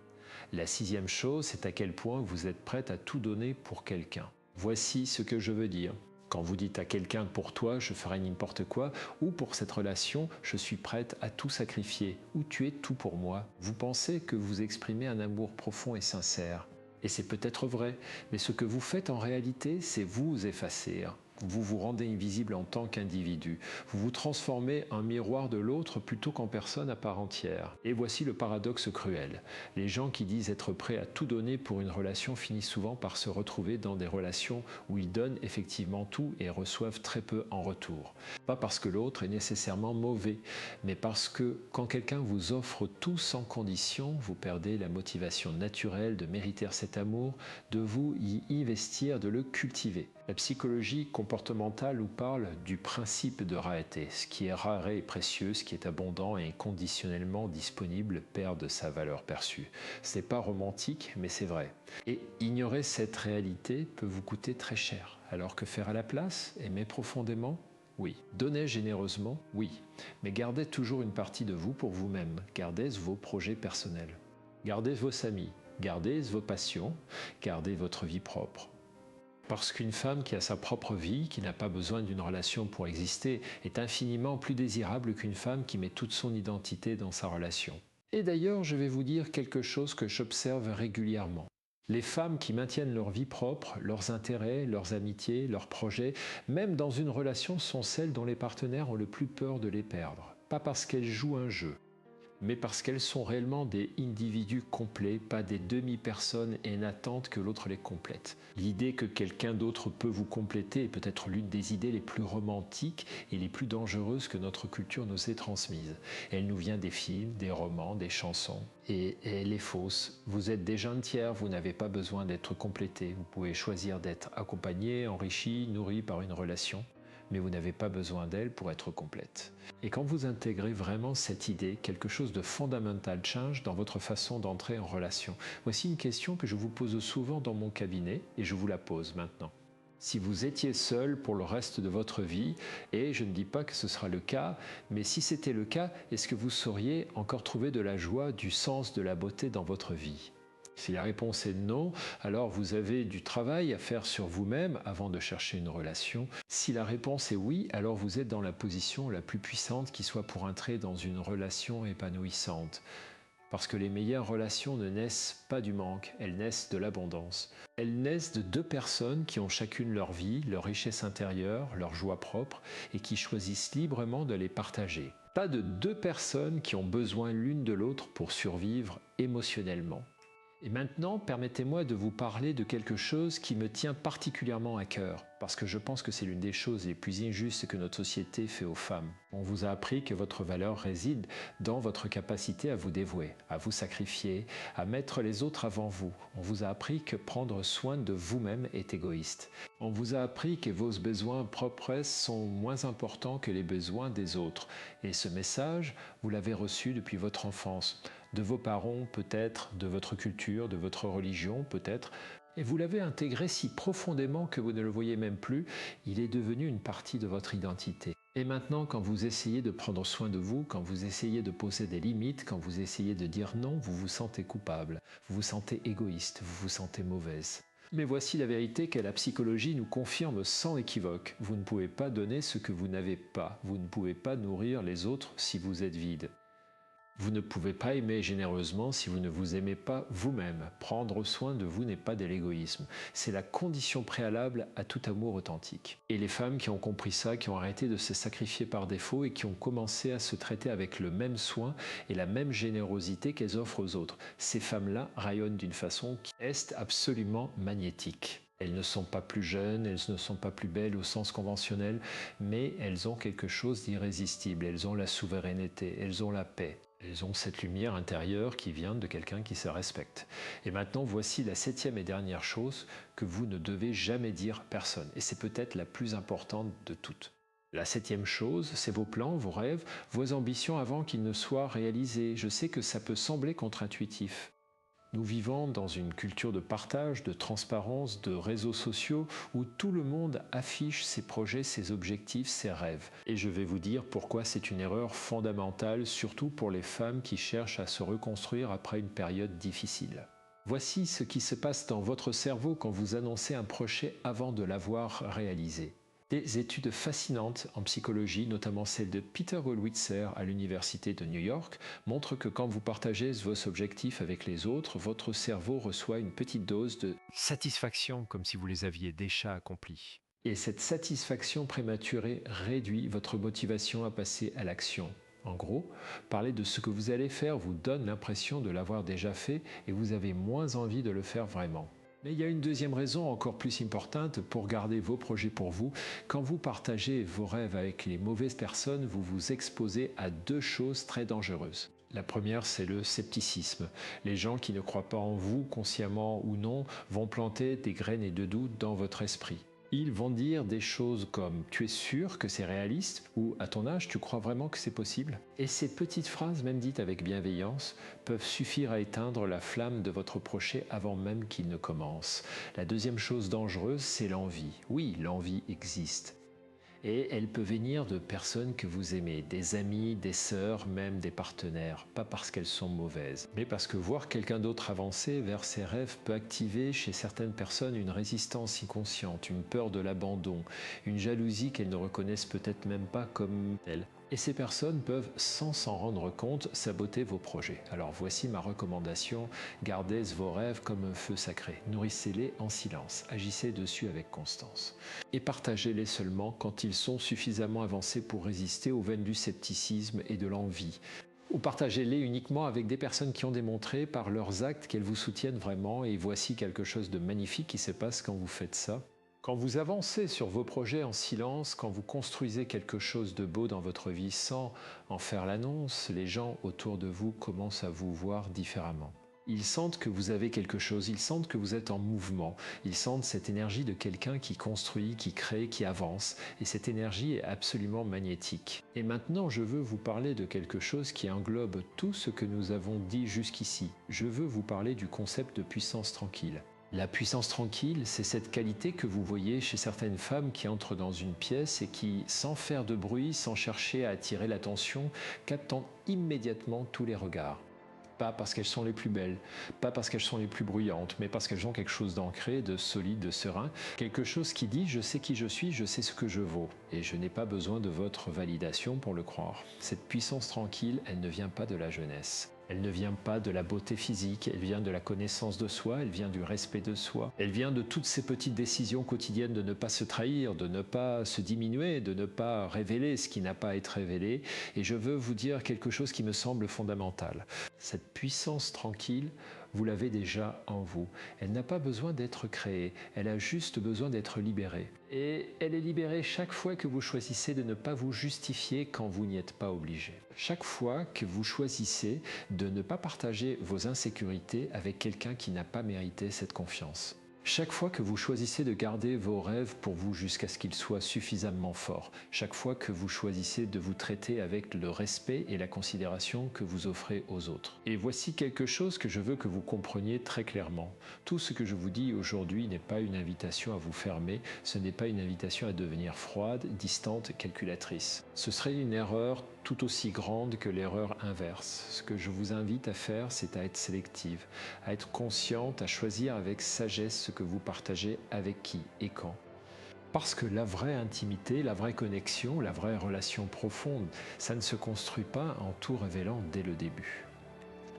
La 6e chose, c'est à quel point vous êtes prête à tout donner pour quelqu'un. Voici ce que je veux dire. Quand vous dites à quelqu'un pour toi, je ferai n'importe quoi, ou pour cette relation, je suis prête à tout sacrifier, ou tu es tout pour moi, vous pensez que vous exprimez un amour profond et sincère. Et c'est peut-être vrai, mais ce que vous faites en réalité, c'est vous effacer. Vous vous rendez invisible en tant qu'individu. Vous vous transformez en miroir de l'autre plutôt qu'en personne à part entière. Et voici le paradoxe cruel. Les gens qui disent être prêts à tout donner pour une relation finissent souvent par se retrouver dans des relations où ils donnent effectivement tout et reçoivent très peu en retour. Pas parce que l'autre est nécessairement mauvais, mais parce que quand quelqu'un vous offre tout sans condition, vous perdez la motivation naturelle de mériter cet amour, de vous y investir, de le cultiver. La psychologie comportementale nous parle du principe de rareté. Ce qui est rare et précieux, ce qui est abondant et conditionnellement disponible perd de sa valeur perçue. Ce n'est pas romantique, mais c'est vrai. Et ignorer cette réalité peut vous coûter très cher. Alors que faire à la place? Aimer profondément? Oui. Donner généreusement? Oui. Mais gardez toujours une partie de vous pour vous-même. Gardez vos projets personnels. Gardez vos amis. Gardez vos passions. Gardez votre vie propre. Parce qu'une femme qui a sa propre vie, qui n'a pas besoin d'une relation pour exister, est infiniment plus désirable qu'une femme qui met toute son identité dans sa relation. Et d'ailleurs, je vais vous dire quelque chose que j'observe régulièrement. Les femmes qui maintiennent leur vie propre, leurs intérêts, leurs amitiés, leurs projets, même dans une relation, sont celles dont les partenaires ont le plus peur de les perdre. Pas parce qu'elles jouent un jeu, mais parce qu'elles sont réellement des individus complets, pas des demi-personnes et n'attendent que l'autre les complète. L'idée que quelqu'un d'autre peut vous compléter est peut-être l'une des idées les plus romantiques et les plus dangereuses que notre culture nous ait transmises. Elle nous vient des films, des romans, des chansons, et elle est fausse. Vous êtes déjà un tiers, vous n'avez pas besoin d'être complété. Vous pouvez choisir d'être accompagné, enrichi, nourri par une relation. mais vous n'avez pas besoin d'elle pour être complète. Et quand vous intégrez vraiment cette idée, quelque chose de fondamental change dans votre façon d'entrer en relation. Voici une question que je vous pose souvent dans mon cabinet et je vous la pose maintenant. Si vous étiez seul pour le reste de votre vie, et je ne dis pas que ce sera le cas, mais si c'était le cas, est-ce que vous sauriez encore trouver de la joie, du sens, de la beauté dans votre vie ? Si la réponse est non, alors vous avez du travail à faire sur vous-même avant de chercher une relation. Si la réponse est oui, alors vous êtes dans la position la plus puissante qui soit pour entrer dans une relation épanouissante. Parce que les meilleures relations ne naissent pas du manque, elles naissent de l'abondance. Elles naissent de deux personnes qui ont chacune leur vie, leur richesse intérieure, leur joie propre et qui choisissent librement de les partager. Pas de deux personnes qui ont besoin l'une de l'autre pour survivre émotionnellement. Et maintenant, permettez-moi de vous parler de quelque chose qui me tient particulièrement à cœur, parce que je pense que c'est l'une des choses les plus injustes que notre société fait aux femmes. On vous a appris que votre valeur réside dans votre capacité à vous dévouer, à vous sacrifier, à mettre les autres avant vous. On vous a appris que prendre soin de vous-même est égoïste. On vous a appris que vos besoins propres sont moins importants que les besoins des autres. Et ce message, vous l'avez reçu depuis votre enfance. De vos parents peut-être, de votre culture, de votre religion peut-être, et vous l'avez intégré si profondément que vous ne le voyez même plus, il est devenu une partie de votre identité. Et maintenant, quand vous essayez de prendre soin de vous, quand vous essayez de poser des limites, quand vous essayez de dire non, vous vous sentez coupable, vous vous sentez égoïste, vous vous sentez mauvaise. Mais voici la vérité que la psychologie nous confirme sans équivoque. Vous ne pouvez pas donner ce que vous n'avez pas, vous ne pouvez pas nourrir les autres si vous êtes vide. Vous ne pouvez pas aimer généreusement si vous ne vous aimez pas vous-même. Prendre soin de vous n'est pas de l'égoïsme. C'est la condition préalable à tout amour authentique. Et les femmes qui ont compris ça, qui ont arrêté de se sacrifier par défaut et qui ont commencé à se traiter avec le même soin et la même générosité qu'elles offrent aux autres, ces femmes-là rayonnent d'une façon qui est absolument magnétique. Elles ne sont pas plus jeunes, elles ne sont pas plus belles au sens conventionnel, mais elles ont quelque chose d'irrésistible. Elles ont la souveraineté, elles ont la paix. Elles ont cette lumière intérieure qui vient de quelqu'un qui se respecte. Et maintenant, voici la 7e et dernière chose que vous ne devez jamais dire à personne. Et c'est peut-être la plus importante de toutes. La 7e chose, c'est vos plans, vos rêves, vos ambitions avant qu'ils ne soient réalisés. Je sais que ça peut sembler contre-intuitif. Nous vivons dans une culture de partage, de transparence, de réseaux sociaux où tout le monde affiche ses projets, ses objectifs, ses rêves. Et je vais vous dire pourquoi c'est une erreur fondamentale, surtout pour les femmes qui cherchent à se reconstruire après une période difficile. Voici ce qui se passe dans votre cerveau quand vous annoncez un projet avant de l'avoir réalisé. Des études fascinantes en psychologie, notamment celle de Peter Goldwitzer à l'université de New York, montrent que quand vous partagez vos objectifs avec les autres, votre cerveau reçoit une petite dose de satisfaction, comme si vous les aviez déjà accomplis. Et cette satisfaction prématurée réduit votre motivation à passer à l'action. En gros, parler de ce que vous allez faire vous donne l'impression de l'avoir déjà fait et vous avez moins envie de le faire vraiment. Mais il y a une deuxième raison encore plus importante pour garder vos projets pour vous. Quand vous partagez vos rêves avec les mauvaises personnes, vous vous exposez à deux choses très dangereuses. La première, c'est le scepticisme. Les gens qui ne croient pas en vous, consciemment ou non, vont planter des graines de doute dans votre esprit. Ils vont dire des choses comme « tu es sûr que c'est réaliste » ou « à ton âge, tu crois vraiment que c'est possible ?» Et ces petites phrases, même dites avec bienveillance, peuvent suffire à éteindre la flamme de votre projet avant même qu'il ne commence. La deuxième chose dangereuse, c'est l'envie. Oui, l'envie existe. Et elle peut venir de personnes que vous aimez, des amis, des sœurs, même des partenaires. Pas parce qu'elles sont mauvaises, mais parce que voir quelqu'un d'autre avancer vers ses rêves peut activer chez certaines personnes une résistance inconsciente, une peur de l'abandon, une jalousie qu'elles ne reconnaissent peut-être même pas comme telle. Et ces personnes peuvent, sans s'en rendre compte, saboter vos projets. Alors voici ma recommandation, gardez vos rêves comme un feu sacré. Nourrissez-les en silence, agissez dessus avec constance. Et partagez-les seulement quand ils sont suffisamment avancés pour résister aux veines du scepticisme et de l'envie. Ou partagez-les uniquement avec des personnes qui ont démontré par leurs actes qu'elles vous soutiennent vraiment. Et voici quelque chose de magnifique qui se passe quand vous faites ça. Quand vous avancez sur vos projets en silence, quand vous construisez quelque chose de beau dans votre vie sans en faire l'annonce, les gens autour de vous commencent à vous voir différemment. Ils sentent que vous avez quelque chose, ils sentent que vous êtes en mouvement, ils sentent cette énergie de quelqu'un qui construit, qui crée, qui avance, et cette énergie est absolument magnétique. Et maintenant, je veux vous parler de quelque chose qui englobe tout ce que nous avons dit jusqu'ici. Je veux vous parler du concept de puissance tranquille. La puissance tranquille, c'est cette qualité que vous voyez chez certaines femmes qui entrent dans une pièce et qui, sans faire de bruit, sans chercher à attirer l'attention, captent immédiatement tous les regards. Pas parce qu'elles sont les plus belles, pas parce qu'elles sont les plus bruyantes, mais parce qu'elles ont quelque chose d'ancré, de solide, de serein. Quelque chose qui dit « je sais qui je suis, je sais ce que je vaux » et je n'ai pas besoin de votre validation pour le croire. Cette puissance tranquille, elle ne vient pas de la jeunesse. Elle ne vient pas de la beauté physique, elle vient de la connaissance de soi, elle vient du respect de soi, elle vient de toutes ces petites décisions quotidiennes de ne pas se trahir, de ne pas se diminuer, de ne pas révéler ce qui n'a pas à être révélé. Et je veux vous dire quelque chose qui me semble fondamental. Cette puissance tranquille, vous l'avez déjà en vous. Elle n'a pas besoin d'être créée, elle a juste besoin d'être libérée. Et elle est libérée chaque fois que vous choisissez de ne pas vous justifier quand vous n'y êtes pas obligé. Chaque fois que vous choisissez de ne pas partager vos insécurités avec quelqu'un qui n'a pas mérité cette confiance. Chaque fois que vous choisissez de garder vos rêves pour vous jusqu'à ce qu'ils soient suffisamment forts, chaque fois que vous choisissez de vous traiter avec le respect et la considération que vous offrez aux autres. Et voici quelque chose que je veux que vous compreniez très clairement. Tout ce que je vous dis aujourd'hui n'est pas une invitation à vous fermer, ce n'est pas une invitation à devenir froide, distante, calculatrice. Ce serait une erreur tout aussi grande que l'erreur inverse. Ce que je vous invite à faire, c'est à être sélective, à être consciente, à choisir avec sagesse ce que vous partagez avec qui et quand. Parce que la vraie intimité, la vraie connexion, la vraie relation profonde, ça ne se construit pas en tout révélant dès le début.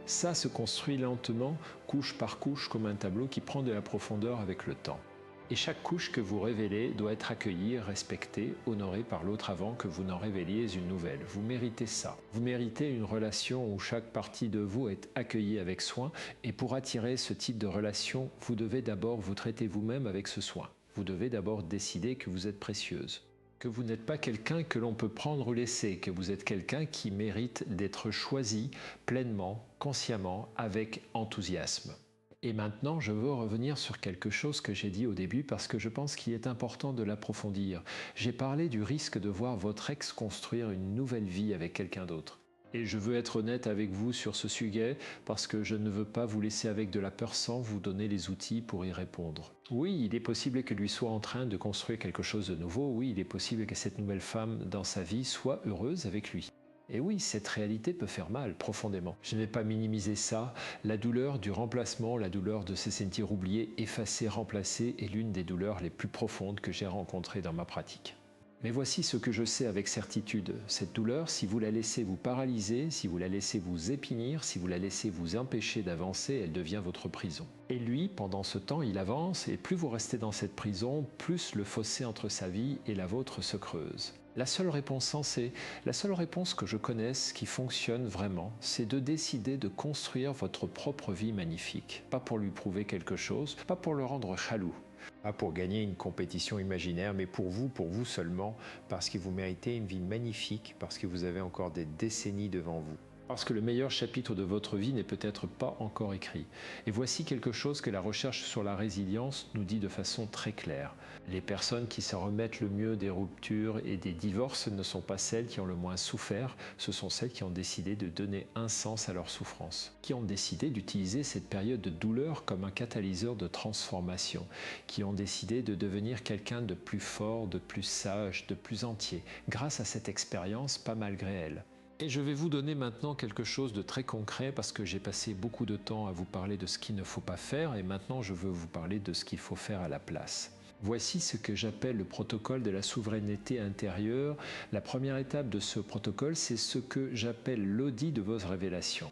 Ça se construit lentement, couche par couche, comme un tableau qui prend de la profondeur avec le temps. Et chaque couche que vous révélez doit être accueillie, respectée, honorée par l'autre avant que vous n'en révéliez une nouvelle. Vous méritez ça. Vous méritez une relation où chaque partie de vous est accueillie avec soin. Et pour attirer ce type de relation, vous devez d'abord vous traiter vous-même avec ce soin. Vous devez d'abord décider que vous êtes précieuse. Que vous n'êtes pas quelqu'un que l'on peut prendre ou laisser, que vous êtes quelqu'un qui mérite d'être choisi pleinement, consciemment, avec enthousiasme. Et maintenant, je veux revenir sur quelque chose que j'ai dit au début parce que je pense qu'il est important de l'approfondir. J'ai parlé du risque de voir votre ex construire une nouvelle vie avec quelqu'un d'autre. Et je veux être honnête avec vous sur ce sujet parce que je ne veux pas vous laisser avec de la peur sans vous donner les outils pour y répondre. Oui, il est possible que lui soit en train de construire quelque chose de nouveau. Oui, il est possible que cette nouvelle femme dans sa vie soit heureuse avec lui. Et oui, cette réalité peut faire mal, profondément. Je ne vais pas minimiser ça. La douleur du remplacement, la douleur de se sentir oublié, effacé, remplacé est l'une des douleurs les plus profondes que j'ai rencontrées dans ma pratique. Mais voici ce que je sais avec certitude. Cette douleur, si vous la laissez vous paralyser, si vous la laissez vous épinir, si vous la laissez vous empêcher d'avancer, elle devient votre prison. Et lui, pendant ce temps, il avance, et plus vous restez dans cette prison, plus le fossé entre sa vie et la vôtre se creuse. La seule réponse sensée, la seule réponse que je connaisse qui fonctionne vraiment, c'est de décider de construire votre propre vie magnifique. Pas pour lui prouver quelque chose, pas pour le rendre jaloux, pas pour gagner une compétition imaginaire, mais pour vous seulement, parce que vous méritez une vie magnifique, parce que vous avez encore des décennies devant vous. Parce que le meilleur chapitre de votre vie n'est peut-être pas encore écrit. Et voici quelque chose que la recherche sur la résilience nous dit de façon très claire. Les personnes qui se remettent le mieux des ruptures et des divorces ne sont pas celles qui ont le moins souffert, ce sont celles qui ont décidé de donner un sens à leur souffrance, qui ont décidé d'utiliser cette période de douleur comme un catalyseur de transformation, qui ont décidé de devenir quelqu'un de plus fort, de plus sage, de plus entier, grâce à cette expérience, pas malgré elle. Et je vais vous donner maintenant quelque chose de très concret parce que j'ai passé beaucoup de temps à vous parler de ce qu'il ne faut pas faire et maintenant je veux vous parler de ce qu'il faut faire à la place. Voici ce que j'appelle le protocole de la souveraineté intérieure. La première étape de ce protocole, c'est ce que j'appelle l'audit de vos révélations.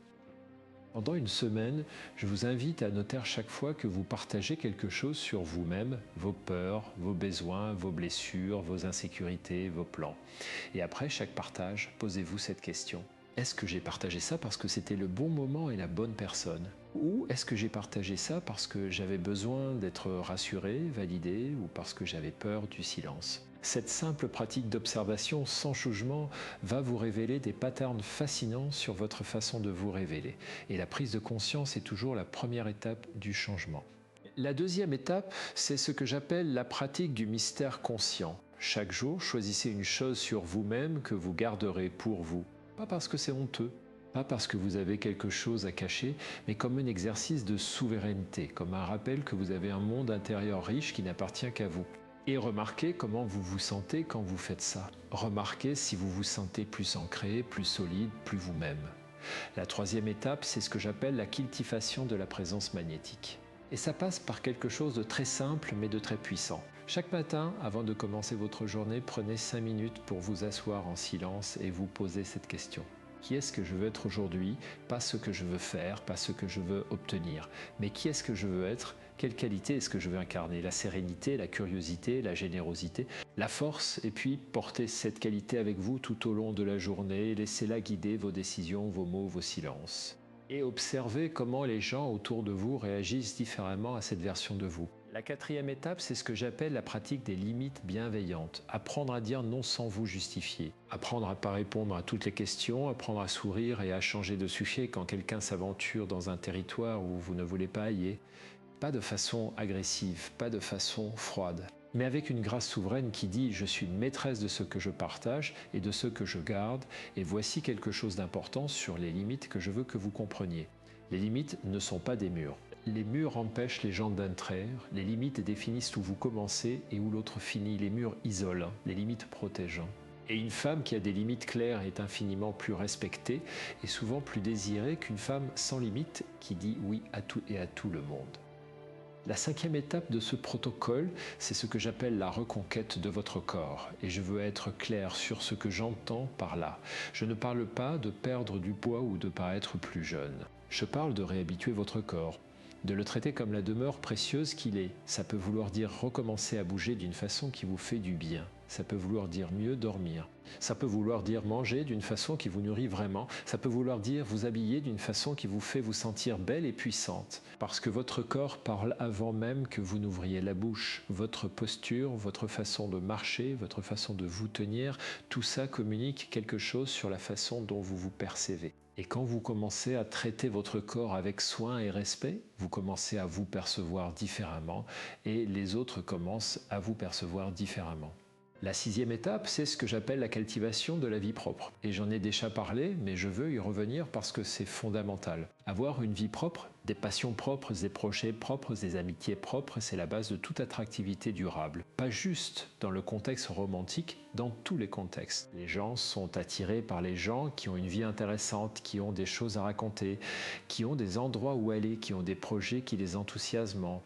Pendant une semaine, je vous invite à noter chaque fois que vous partagez quelque chose sur vous-même, vos peurs, vos besoins, vos blessures, vos insécurités, vos plans. Et après chaque partage, posez-vous cette question. Est-ce que j'ai partagé ça parce que c'était le bon moment et la bonne personne? Ou est-ce que j'ai partagé ça parce que j'avais besoin d'être rassuré, validé, ou parce que j'avais peur du silence? Cette simple pratique d'observation sans jugement va vous révéler des patterns fascinants sur votre façon de vous révéler. Et la prise de conscience est toujours la première étape du changement. La deuxième étape, c'est ce que j'appelle la pratique du mystère conscient. Chaque jour, choisissez une chose sur vous-même que vous garderez pour vous. Pas parce que c'est honteux, pas parce que vous avez quelque chose à cacher, mais comme un exercice de souveraineté, comme un rappel que vous avez un monde intérieur riche qui n'appartient qu'à vous. Et remarquez comment vous vous sentez quand vous faites ça. Remarquez si vous vous sentez plus ancré, plus solide, plus vous-même. La troisième étape, c'est ce que j'appelle la cultivation de la présence magnétique. Et ça passe par quelque chose de très simple mais de très puissant. Chaque matin, avant de commencer votre journée, prenez 5 minutes pour vous asseoir en silence et vous poser cette question. Qui est-ce que je veux être aujourd'hui? Pas ce que je veux faire, pas ce que je veux obtenir, mais qui est-ce que je veux être? Quelle qualité est-ce que je veux incarner? La sérénité, la curiosité, la générosité, la force, et puis portez cette qualité avec vous tout au long de la journée, laissez-la guider vos décisions, vos mots, vos silences. Et observez comment les gens autour de vous réagissent différemment à cette version de vous. La quatrième étape, c'est ce que j'appelle la pratique des limites bienveillantes. Apprendre à dire non sans vous justifier. Apprendre à ne pas répondre à toutes les questions, apprendre à sourire et à changer de sujet quand quelqu'un s'aventure dans un territoire où vous ne voulez pas aller. Pas de façon agressive, pas de façon froide, mais avec une grâce souveraine qui dit « je suis maîtresse de ce que je partage et de ce que je garde, et voici quelque chose d'important sur les limites que je veux que vous compreniez. Les limites ne sont pas des murs. Les murs empêchent les gens d'entrer, les limites définissent où vous commencez et où l'autre finit, les murs isolent, les limites protègent. Et une femme qui a des limites claires est infiniment plus respectée et souvent plus désirée qu'une femme sans limites qui dit oui à tout et à tout le monde. La cinquième étape de ce protocole, c'est ce que j'appelle la reconquête de votre corps. Et je veux être clair sur ce que j'entends par là. Je ne parle pas de perdre du poids ou de paraître plus jeune. Je parle de réhabituer votre corps, de le traiter comme la demeure précieuse qu'il est. Ça peut vouloir dire recommencer à bouger d'une façon qui vous fait du bien. Ça peut vouloir dire mieux dormir. Ça peut vouloir dire manger d'une façon qui vous nourrit vraiment. Ça peut vouloir dire vous habiller d'une façon qui vous fait vous sentir belle et puissante. Parce que votre corps parle avant même que vous n'ouvriez la bouche. Votre posture, votre façon de marcher, votre façon de vous tenir, tout ça communique quelque chose sur la façon dont vous vous percevez. Et quand vous commencez à traiter votre corps avec soin et respect, vous commencez à vous percevoir différemment et les autres commencent à vous percevoir différemment. La sixième étape, c'est ce que j'appelle la cultivation de la vie propre. Et j'en ai déjà parlé, mais je veux y revenir parce que c'est fondamental. Avoir une vie propre, des passions propres, des projets propres, des amitiés propres, c'est la base de toute attractivité durable. Pas juste dans le contexte romantique, dans tous les contextes. Les gens sont attirés par les gens qui ont une vie intéressante, qui ont des choses à raconter, qui ont des endroits où aller, qui ont des projets qui les enthousiasment.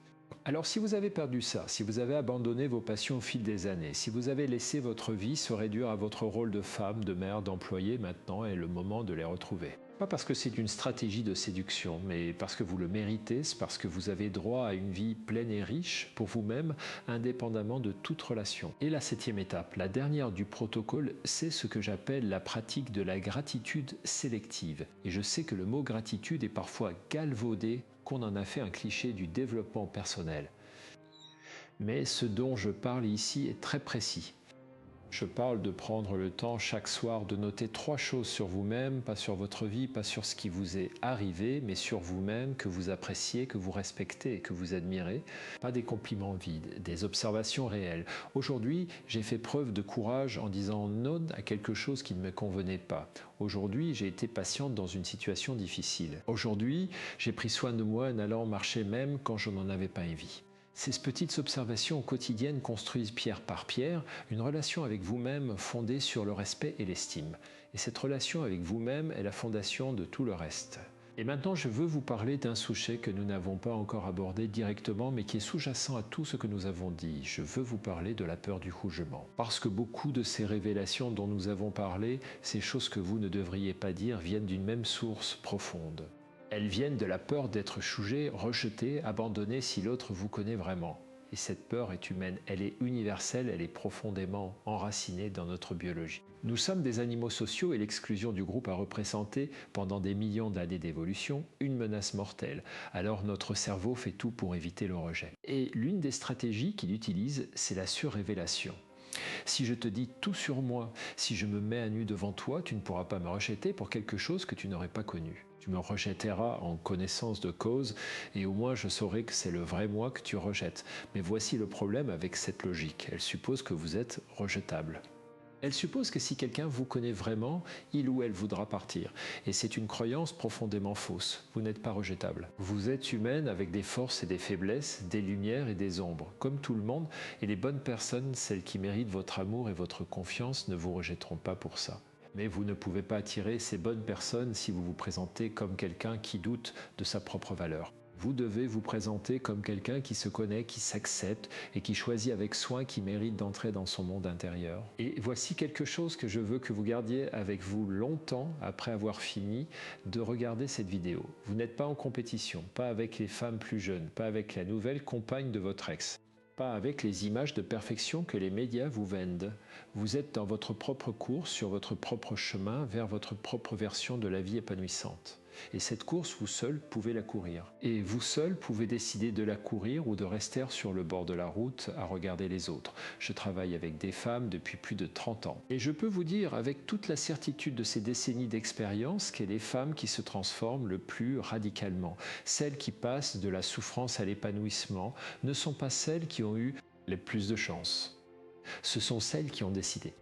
Alors si vous avez perdu ça, si vous avez abandonné vos passions au fil des années, si vous avez laissé votre vie se réduire à votre rôle de femme, de mère, d'employé, maintenant est le moment de les retrouver. Pas parce que c'est une stratégie de séduction, mais parce que vous le méritez, c'est parce que vous avez droit à une vie pleine et riche pour vous-même, indépendamment de toute relation. Et la septième étape, la dernière du protocole, c'est ce que j'appelle la pratique de la gratitude sélective. Et je sais que le mot gratitude est parfois galvaudé, qu'on en a fait un cliché du développement personnel. Mais ce dont je parle ici est très précis. Je parle de prendre le temps chaque soir de noter 3 choses sur vous-même, pas sur votre vie, pas sur ce qui vous est arrivé, mais sur vous-même, que vous appréciez, que vous respectez et que vous admirez. Pas des compliments vides, des observations réelles. Aujourd'hui, j'ai fait preuve de courage en disant non à quelque chose qui ne me convenait pas. Aujourd'hui, j'ai été patiente dans une situation difficile. Aujourd'hui, j'ai pris soin de moi en allant marcher même quand je n'en avais pas envie. Ces petites observations quotidiennes construisent pierre par pierre une relation avec vous-même fondée sur le respect et l'estime. Et cette relation avec vous-même est la fondation de tout le reste. Et maintenant, je veux vous parler d'un sujet que nous n'avons pas encore abordé directement, mais qui est sous-jacent à tout ce que nous avons dit. Je veux vous parler de la peur du jugement. Parce que beaucoup de ces révélations dont nous avons parlé, ces choses que vous ne devriez pas dire, viennent d'une même source profonde. Elles viennent de la peur d'être jugé, rejeté, abandonné si l'autre vous connaît vraiment. Et cette peur est humaine, elle est universelle, elle est profondément enracinée dans notre biologie. Nous sommes des animaux sociaux et l'exclusion du groupe a représenté, pendant des millions d'années d'évolution, une menace mortelle. Alors notre cerveau fait tout pour éviter le rejet. Et l'une des stratégies qu'il utilise, c'est la surrévélation. Si je te dis tout sur moi, si je me mets à nu devant toi, tu ne pourras pas me rejeter pour quelque chose que tu n'aurais pas connu. Tu me rejetteras en connaissance de cause et au moins je saurai que c'est le vrai moi que tu rejettes. Mais voici le problème avec cette logique. Elle suppose que vous êtes rejetable. Elle suppose que si quelqu'un vous connaît vraiment, il ou elle voudra partir. Et c'est une croyance profondément fausse. Vous n'êtes pas rejetable. Vous êtes humaine avec des forces et des faiblesses, des lumières et des ombres, comme tout le monde, et les bonnes personnes, celles qui méritent votre amour et votre confiance, ne vous rejetteront pas pour ça. Mais vous ne pouvez pas attirer ces bonnes personnes si vous vous présentez comme quelqu'un qui doute de sa propre valeur. Vous devez vous présenter comme quelqu'un qui se connaît, qui s'accepte et qui choisit avec soin, qui mérite d'entrer dans son monde intérieur. Et voici quelque chose que je veux que vous gardiez avec vous longtemps après avoir fini de regarder cette vidéo. Vous n'êtes pas en compétition, pas avec les femmes plus jeunes, pas avec la nouvelle compagne de votre ex, pas avec les images de perfection que les médias vous vendent. Vous êtes dans votre propre course, sur votre propre chemin, vers votre propre version de la vie épanouissante. Et cette course, vous seul pouvez la courir. Et vous seul pouvez décider de la courir ou de rester sur le bord de la route à regarder les autres. Je travaille avec des femmes depuis plus de 30 ans. Et je peux vous dire avec toute la certitude de ces décennies d'expérience qu'est les femmes qui se transforment le plus radicalement. Celles qui passent de la souffrance à l'épanouissement ne sont pas celles qui ont eu les plus de chance. Ce sont celles qui ont décidé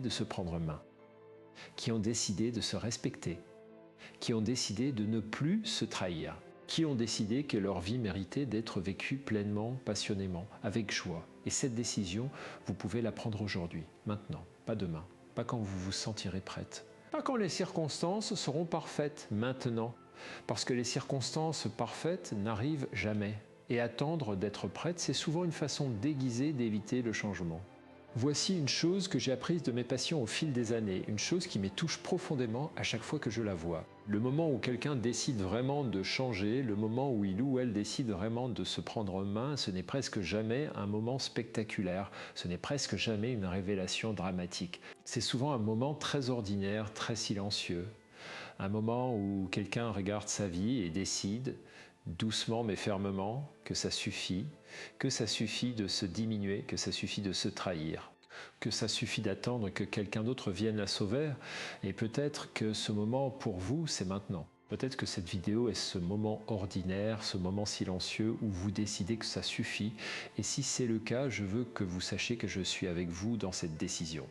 de se prendre main, qui ont décidé de se respecter, qui ont décidé de ne plus se trahir, qui ont décidé que leur vie méritait d'être vécue pleinement, passionnément, avec joie. Et cette décision, vous pouvez la prendre aujourd'hui, maintenant, pas demain, pas quand vous vous sentirez prête, pas quand les circonstances seront parfaites, maintenant, parce que les circonstances parfaites n'arrivent jamais. Et attendre d'être prête, c'est souvent une façon déguisée d'éviter le changement. Voici une chose que j'ai apprise de mes patients au fil des années, une chose qui me touche profondément à chaque fois que je la vois. Le moment où quelqu'un décide vraiment de changer, le moment où il ou elle décide vraiment de se prendre en main, ce n'est presque jamais un moment spectaculaire, ce n'est presque jamais une révélation dramatique. C'est souvent un moment très ordinaire, très silencieux, un moment où quelqu'un regarde sa vie et décide, doucement mais fermement, que ça suffit de se diminuer, que ça suffit de se trahir, que ça suffit d'attendre que quelqu'un d'autre vienne la sauver, et peut-être que ce moment pour vous, c'est maintenant. Peut-être que cette vidéo est ce moment ordinaire, ce moment silencieux où vous décidez que ça suffit, et si c'est le cas, je veux que vous sachiez que je suis avec vous dans cette décision.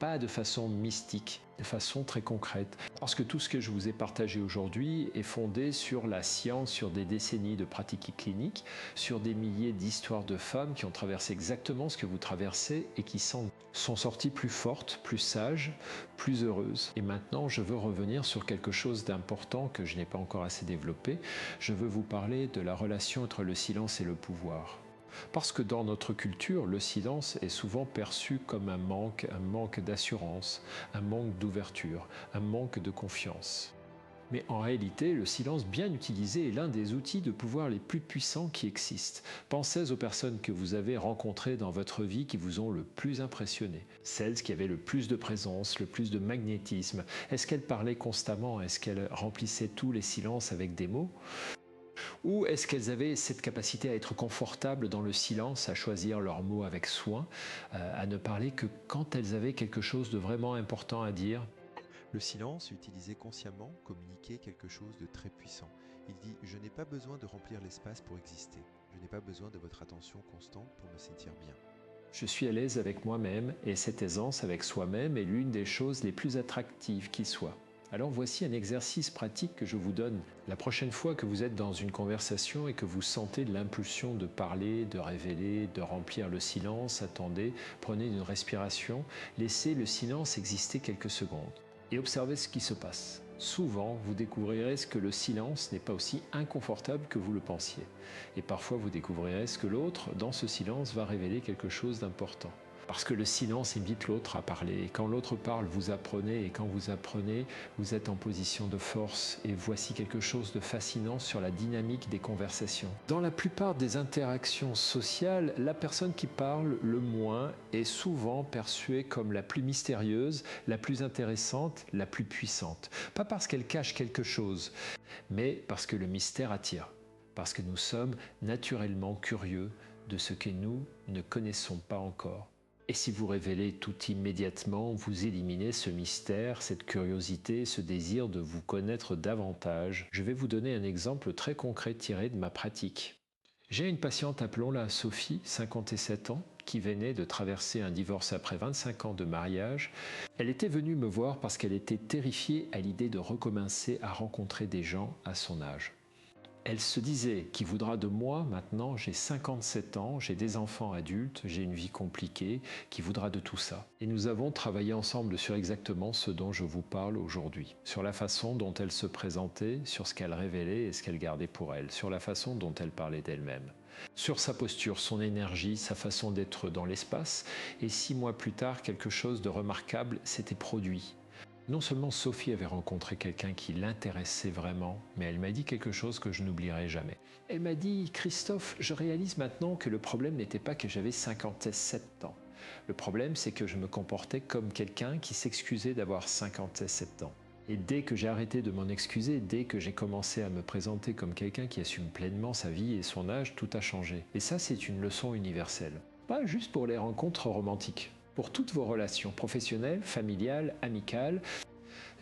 Pas de façon mystique, de façon très concrète. Parce que tout ce que je vous ai partagé aujourd'hui est fondé sur la science, sur des décennies de pratiques cliniques, sur des milliers d'histoires de femmes qui ont traversé exactement ce que vous traversez et qui sont sorties plus fortes, plus sages, plus heureuses. Et maintenant, je veux revenir sur quelque chose d'important que je n'ai pas encore assez développé. Je veux vous parler de la relation entre le silence et le pouvoir. Parce que dans notre culture, le silence est souvent perçu comme un manque d'assurance, un manque d'ouverture, un manque de confiance. Mais en réalité, le silence bien utilisé est l'un des outils de pouvoir les plus puissants qui existent. Pensez aux personnes que vous avez rencontrées dans votre vie qui vous ont le plus impressionné. Celles qui avaient le plus de présence, le plus de magnétisme. Est-ce qu'elles parlaient constamment? Est-ce qu'elles remplissaient tous les silences avec des mots? Ou est-ce qu'elles avaient cette capacité à être confortables dans le silence, à choisir leurs mots avec soin, à ne parler que quand elles avaient quelque chose de vraiment important à dire? Le silence, utilisé consciemment, communiquait quelque chose de très puissant. Il dit « Je n'ai pas besoin de remplir l'espace pour exister. Je n'ai pas besoin de votre attention constante pour me sentir bien. » Je suis à l'aise avec moi-même et cette aisance avec soi-même est l'une des choses les plus attractives qui soit. Alors voici un exercice pratique que je vous donne. La prochaine fois que vous êtes dans une conversation et que vous sentez l'impulsion de parler, de révéler, de remplir le silence, attendez, prenez une respiration, laissez le silence exister quelques secondes et observez ce qui se passe. Souvent, vous découvrirez que le silence n'est pas aussi inconfortable que vous le pensiez. Et parfois, vous découvrirez que l'autre, dans ce silence, va révéler quelque chose d'important. Parce que le silence invite l'autre à parler. Et quand l'autre parle, vous apprenez. Et quand vous apprenez, vous êtes en position de force. Et voici quelque chose de fascinant sur la dynamique des conversations. Dans la plupart des interactions sociales, la personne qui parle le moins est souvent perçue comme la plus mystérieuse, la plus intéressante, la plus puissante. Pas parce qu'elle cache quelque chose, mais parce que le mystère attire. Parce que nous sommes naturellement curieux de ce que nous ne connaissons pas encore. Et si vous révélez tout immédiatement, vous éliminez ce mystère, cette curiosité, ce désir de vous connaître davantage. Je vais vous donner un exemple très concret tiré de ma pratique. J'ai une patiente, appelons-la Sophie, 57 ans, qui venait de traverser un divorce après 25 ans de mariage. Elle était venue me voir parce qu'elle était terrifiée à l'idée de recommencer à rencontrer des gens à son âge. Elle se disait « Qui voudra de moi maintenant? J'ai 57 ans, j'ai des enfants adultes, j'ai une vie compliquée, qui voudra de tout ça ?» Et nous avons travaillé ensemble sur exactement ce dont je vous parle aujourd'hui, sur la façon dont elle se présentait, sur ce qu'elle révélait et ce qu'elle gardait pour elle, sur la façon dont elle parlait d'elle-même, sur sa posture, son énergie, sa façon d'être dans l'espace. Et 6 mois plus tard, quelque chose de remarquable s'était produit. Non seulement Sophie avait rencontré quelqu'un qui l'intéressait vraiment, mais elle m'a dit quelque chose que je n'oublierai jamais. Elle m'a dit « Christophe, je réalise maintenant que le problème n'était pas que j'avais 57 ans. Le problème, c'est que je me comportais comme quelqu'un qui s'excusait d'avoir 57 ans. Et dès que j'ai arrêté de m'en excuser, dès que j'ai commencé à me présenter comme quelqu'un qui assume pleinement sa vie et son âge, tout a changé. Et ça, c'est une leçon universelle. Pas juste pour les rencontres romantiques. Pour toutes vos relations professionnelles, familiales, amicales,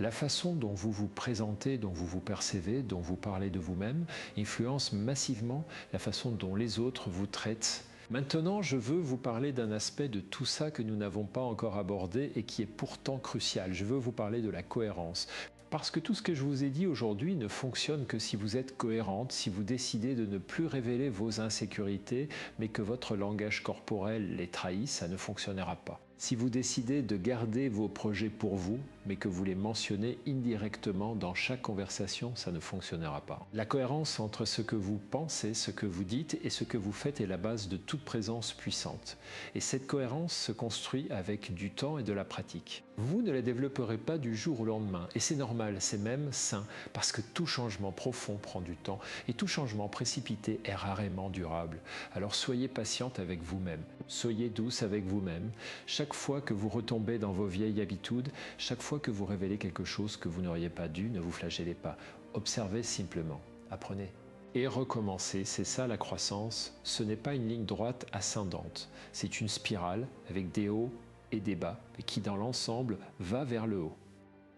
la façon dont vous vous présentez, dont vous vous percevez, dont vous parlez de vous-même, influence massivement la façon dont les autres vous traitent. Maintenant, je veux vous parler d'un aspect de tout ça que nous n'avons pas encore abordé et qui est pourtant crucial. Je veux vous parler de la cohérence. Parce que tout ce que je vous ai dit aujourd'hui ne fonctionne que si vous êtes cohérente, si vous décidez de ne plus révéler vos insécurités, mais que votre langage corporel les trahit, ça ne fonctionnera pas. Si vous décidez de garder vos projets pour vous, mais que vous les mentionnez indirectement dans chaque conversation, ça ne fonctionnera pas. La cohérence entre ce que vous pensez, ce que vous dites et ce que vous faites est la base de toute présence puissante. Et cette cohérence se construit avec du temps et de la pratique. Vous ne la développerez pas du jour au lendemain, et c'est normal, c'est même sain, parce que tout changement profond prend du temps, et tout changement précipité est rarement durable. Alors soyez patiente avec vous-même, soyez douce avec vous-même. Chaque fois que vous retombez dans vos vieilles habitudes, chaque fois que vous révélez quelque chose que vous n'auriez pas dû, ne vous flagellez pas. Observez simplement, apprenez. Et recommencez, c'est ça la croissance. Ce n'est pas une ligne droite ascendante, c'est une spirale avec des hauts et des bas, et qui dans l'ensemble va vers le haut.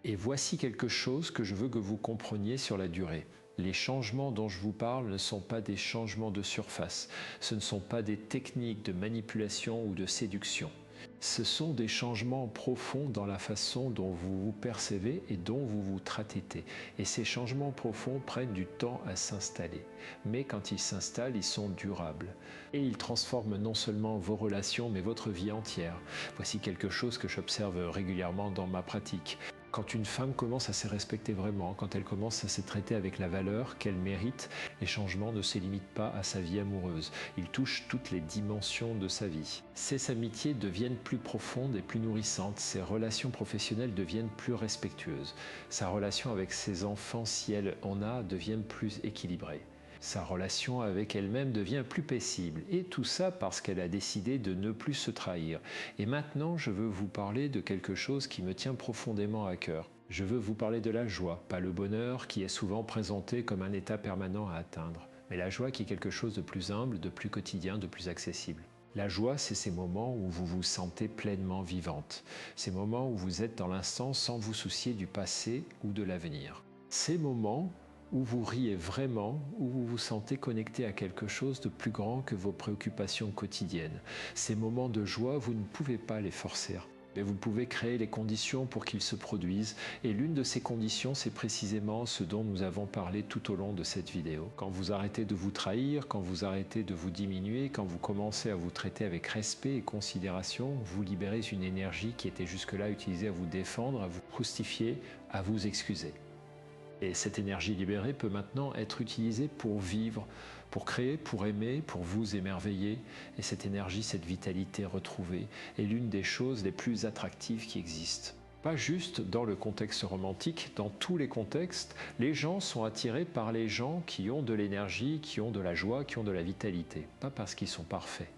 Et voici quelque chose que je veux que vous compreniez sur la durée. Les changements dont je vous parle ne sont pas des changements de surface, ce ne sont pas des techniques de manipulation ou de séduction. Ce sont des changements profonds dans la façon dont vous vous percevez et dont vous vous traitez. Et ces changements profonds prennent du temps à s'installer. Mais quand ils s'installent, ils sont durables. Et ils transforment non seulement vos relations, mais votre vie entière. Voici quelque chose que j'observe régulièrement dans ma pratique. Quand une femme commence à se respecter vraiment, quand elle commence à se traiter avec la valeur qu'elle mérite, les changements ne se limitent pas à sa vie amoureuse. Ils touchent toutes les dimensions de sa vie. Ses amitiés deviennent plus profondes et plus nourrissantes. Ses relations professionnelles deviennent plus respectueuses. Sa relation avec ses enfants, si elle en a, devient plus équilibrée. Sa relation avec elle-même devient plus paisible. Et tout ça parce qu'elle a décidé de ne plus se trahir. Et maintenant, je veux vous parler de quelque chose qui me tient profondément à cœur. Je veux vous parler de la joie, pas le bonheur qui est souvent présenté comme un état permanent à atteindre, mais la joie qui est quelque chose de plus humble, de plus quotidien, de plus accessible. La joie, c'est ces moments où vous vous sentez pleinement vivante. Ces moments où vous êtes dans l'instant sans vous soucier du passé ou de l'avenir. Ces moments où vous riez vraiment, où vous vous sentez connecté à quelque chose de plus grand que vos préoccupations quotidiennes. Ces moments de joie, vous ne pouvez pas les forcer. Mais vous pouvez créer les conditions pour qu'ils se produisent. Et l'une de ces conditions, c'est précisément ce dont nous avons parlé tout au long de cette vidéo. Quand vous arrêtez de vous trahir, quand vous arrêtez de vous diminuer, quand vous commencez à vous traiter avec respect et considération, vous libérez une énergie qui était jusque-là utilisée à vous défendre, à vous justifier, à vous excuser. Et cette énergie libérée peut maintenant être utilisée pour vivre, pour créer, pour aimer, pour vous émerveiller. Et cette énergie, cette vitalité retrouvée est l'une des choses les plus attractives qui existent. Pas juste dans le contexte romantique, dans tous les contextes, les gens sont attirés par les gens qui ont de l'énergie, qui ont de la joie, qui ont de la vitalité. Pas parce qu'ils sont parfaits,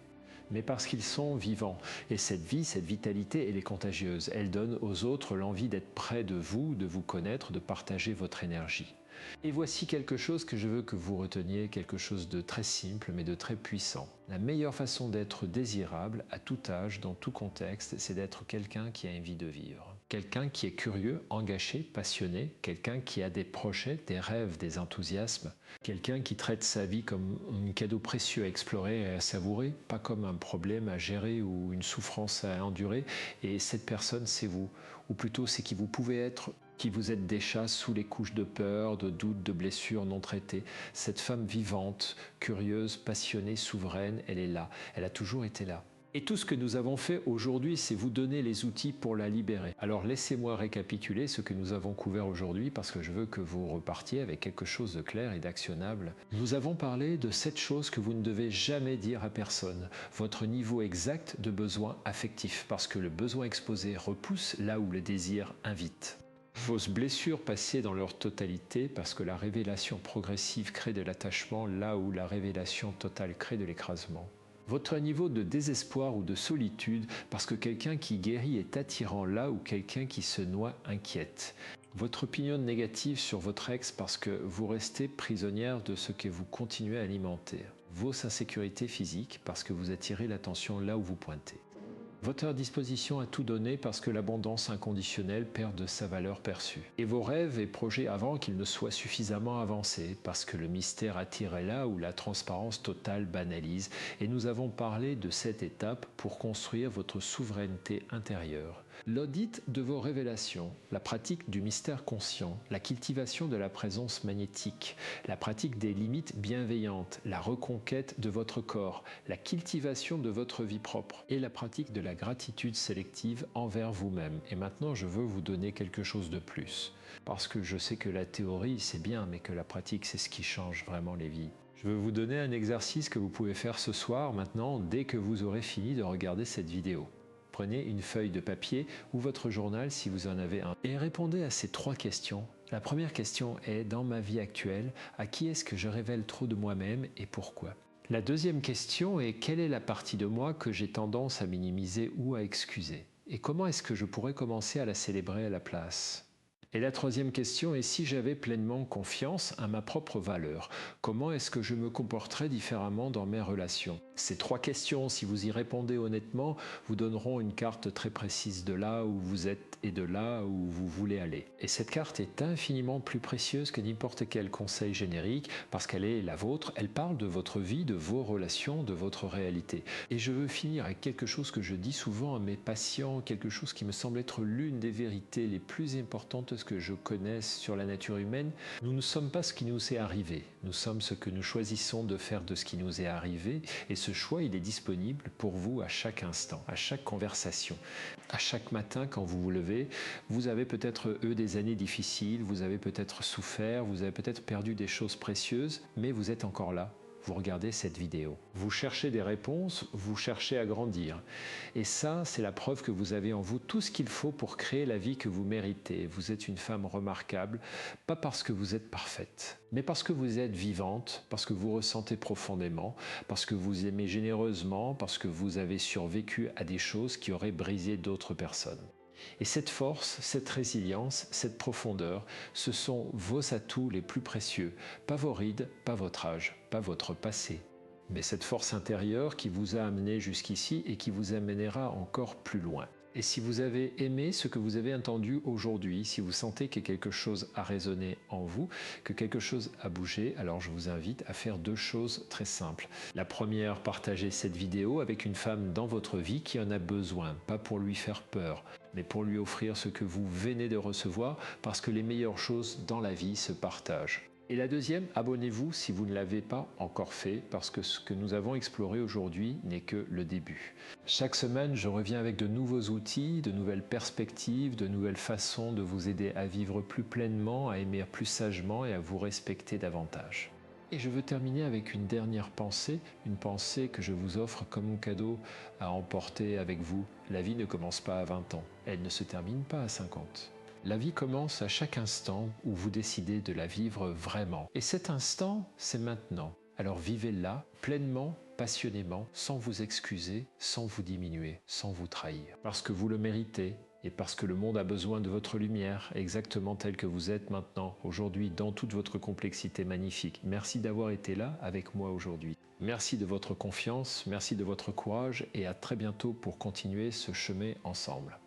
mais parce qu'ils sont vivants. Et cette vie, cette vitalité, elle est contagieuse. Elle donne aux autres l'envie d'être près de vous connaître, de partager votre énergie. Et voici quelque chose que je veux que vous reteniez, quelque chose de très simple mais de très puissant. La meilleure façon d'être désirable à tout âge, dans tout contexte, c'est d'être quelqu'un qui a envie de vivre. Quelqu'un qui est curieux, engagé, passionné, quelqu'un qui a des projets, des rêves, des enthousiasmes, quelqu'un qui traite sa vie comme un cadeau précieux à explorer et à savourer, pas comme un problème à gérer ou une souffrance à endurer. Et cette personne, c'est vous, ou plutôt c'est qui vous pouvez être, qui vous êtes déjà sous les couches de peur, de doutes, de blessures non traitées. Cette femme vivante, curieuse, passionnée, souveraine, elle est là, elle a toujours été là. Et tout ce que nous avons fait aujourd'hui, c'est vous donner les outils pour la libérer. Alors laissez-moi récapituler ce que nous avons couvert aujourd'hui parce que je veux que vous repartiez avec quelque chose de clair et d'actionnable. Nous avons parlé de 7 choses que vous ne devez jamais dire à personne. Votre niveau exact de besoin affectif parce que le besoin exposé repousse là où le désir invite. Vos blessures passées dans leur totalité parce que la révélation progressive crée de l'attachement là où la révélation totale crée de l'écrasement. Votre niveau de désespoir ou de solitude parce que quelqu'un qui guérit est attirant là où quelqu'un qui se noie inquiète. Votre opinion négative sur votre ex parce que vous restez prisonnière de ce que vous continuez à alimenter. Vos insécurités physiques parce que vous attirez l'attention là où vous pointez. Votre disposition à tout donner parce que l'abondance inconditionnelle perd de sa valeur perçue. Et vos rêves et projets avant qu'ils ne soient suffisamment avancés parce que le mystère attire là où la transparence totale banalise. Et nous avons parlé de cette étape pour construire votre souveraineté intérieure. L'audit de vos révélations, la pratique du mystère conscient, la cultivation de la présence magnétique, la pratique des limites bienveillantes, la reconquête de votre corps, la cultivation de votre vie propre et la pratique de la gratitude sélective envers vous-même. Et maintenant, je veux vous donner quelque chose de plus. Parce que je sais que la théorie, c'est bien, mais que la pratique, c'est ce qui change vraiment les vies. Je veux vous donner un exercice que vous pouvez faire ce soir, maintenant, dès que vous aurez fini de regarder cette vidéo. Prenez une feuille de papier ou votre journal si vous en avez un et répondez à ces 3 questions. La première question est, dans ma vie actuelle, à qui est-ce que je révèle trop de moi-même et pourquoi ? La deuxième question est, quelle est la partie de moi que j'ai tendance à minimiser ou à excuser ? Et comment est-ce que je pourrais commencer à la célébrer à la place ? Et la troisième question est, si j'avais pleinement confiance à ma propre valeur, comment est-ce que je me comporterais différemment dans mes relations ? Ces 3 questions, si vous y répondez honnêtement, vous donneront une carte très précise de là où vous êtes et de là où vous voulez aller. Et cette carte est infiniment plus précieuse que n'importe quel conseil générique parce qu'elle est la vôtre, elle parle de votre vie, de vos relations, de votre réalité. Et je veux finir avec quelque chose que je dis souvent à mes patients, quelque chose qui me semble être l'une des vérités les plus importantes que je connaisse sur la nature humaine. Nous ne sommes pas ce qui nous est arrivé, nous sommes ce que nous choisissons de faire de ce qui nous est arrivé et ce choix il est disponible pour vous à chaque instant, à chaque conversation, à chaque matin quand vous vous levez. Vous avez peut-être eu des années difficiles, vous avez peut-être souffert, vous avez peut-être perdu des choses précieuses, mais vous êtes encore là. Vous regardez cette vidéo. Vous cherchez des réponses, vous cherchez à grandir. Et ça, c'est la preuve que vous avez en vous tout ce qu'il faut pour créer la vie que vous méritez. Vous êtes une femme remarquable, pas parce que vous êtes parfaite, mais parce que vous êtes vivante, parce que vous ressentez profondément, parce que vous aimez généreusement, parce que vous avez survécu à des choses qui auraient brisé d'autres personnes. Et cette force, cette résilience, cette profondeur, ce sont vos atouts les plus précieux, pas vos rides, pas votre âge, pas votre passé, mais cette force intérieure qui vous a amené jusqu'ici et qui vous amènera encore plus loin. Et si vous avez aimé ce que vous avez entendu aujourd'hui, si vous sentez que quelque chose a résonné en vous, que quelque chose a bougé, alors je vous invite à faire 2 choses très simples. La première, partagez cette vidéo avec une femme dans votre vie qui en a besoin, pas pour lui faire peur, mais pour lui offrir ce que vous venez de recevoir, parce que les meilleures choses dans la vie se partagent. Et la deuxième, abonnez-vous si vous ne l'avez pas encore fait, parce que ce que nous avons exploré aujourd'hui n'est que le début. Chaque semaine, je reviens avec de nouveaux outils, de nouvelles perspectives, de nouvelles façons de vous aider à vivre plus pleinement, à aimer plus sagement et à vous respecter davantage. Et je veux terminer avec une dernière pensée, une pensée que je vous offre comme un cadeau à emporter avec vous. La vie ne commence pas à 20 ans, elle ne se termine pas à 50. La vie commence à chaque instant où vous décidez de la vivre vraiment. Et cet instant, c'est maintenant. Alors vivez-la pleinement, passionnément, sans vous excuser, sans vous diminuer, sans vous trahir. Parce que vous le méritez et parce que le monde a besoin de votre lumière, exactement telle que vous êtes maintenant, aujourd'hui, dans toute votre complexité magnifique. Merci d'avoir été là avec moi aujourd'hui. Merci de votre confiance, merci de votre courage et à très bientôt pour continuer ce chemin ensemble.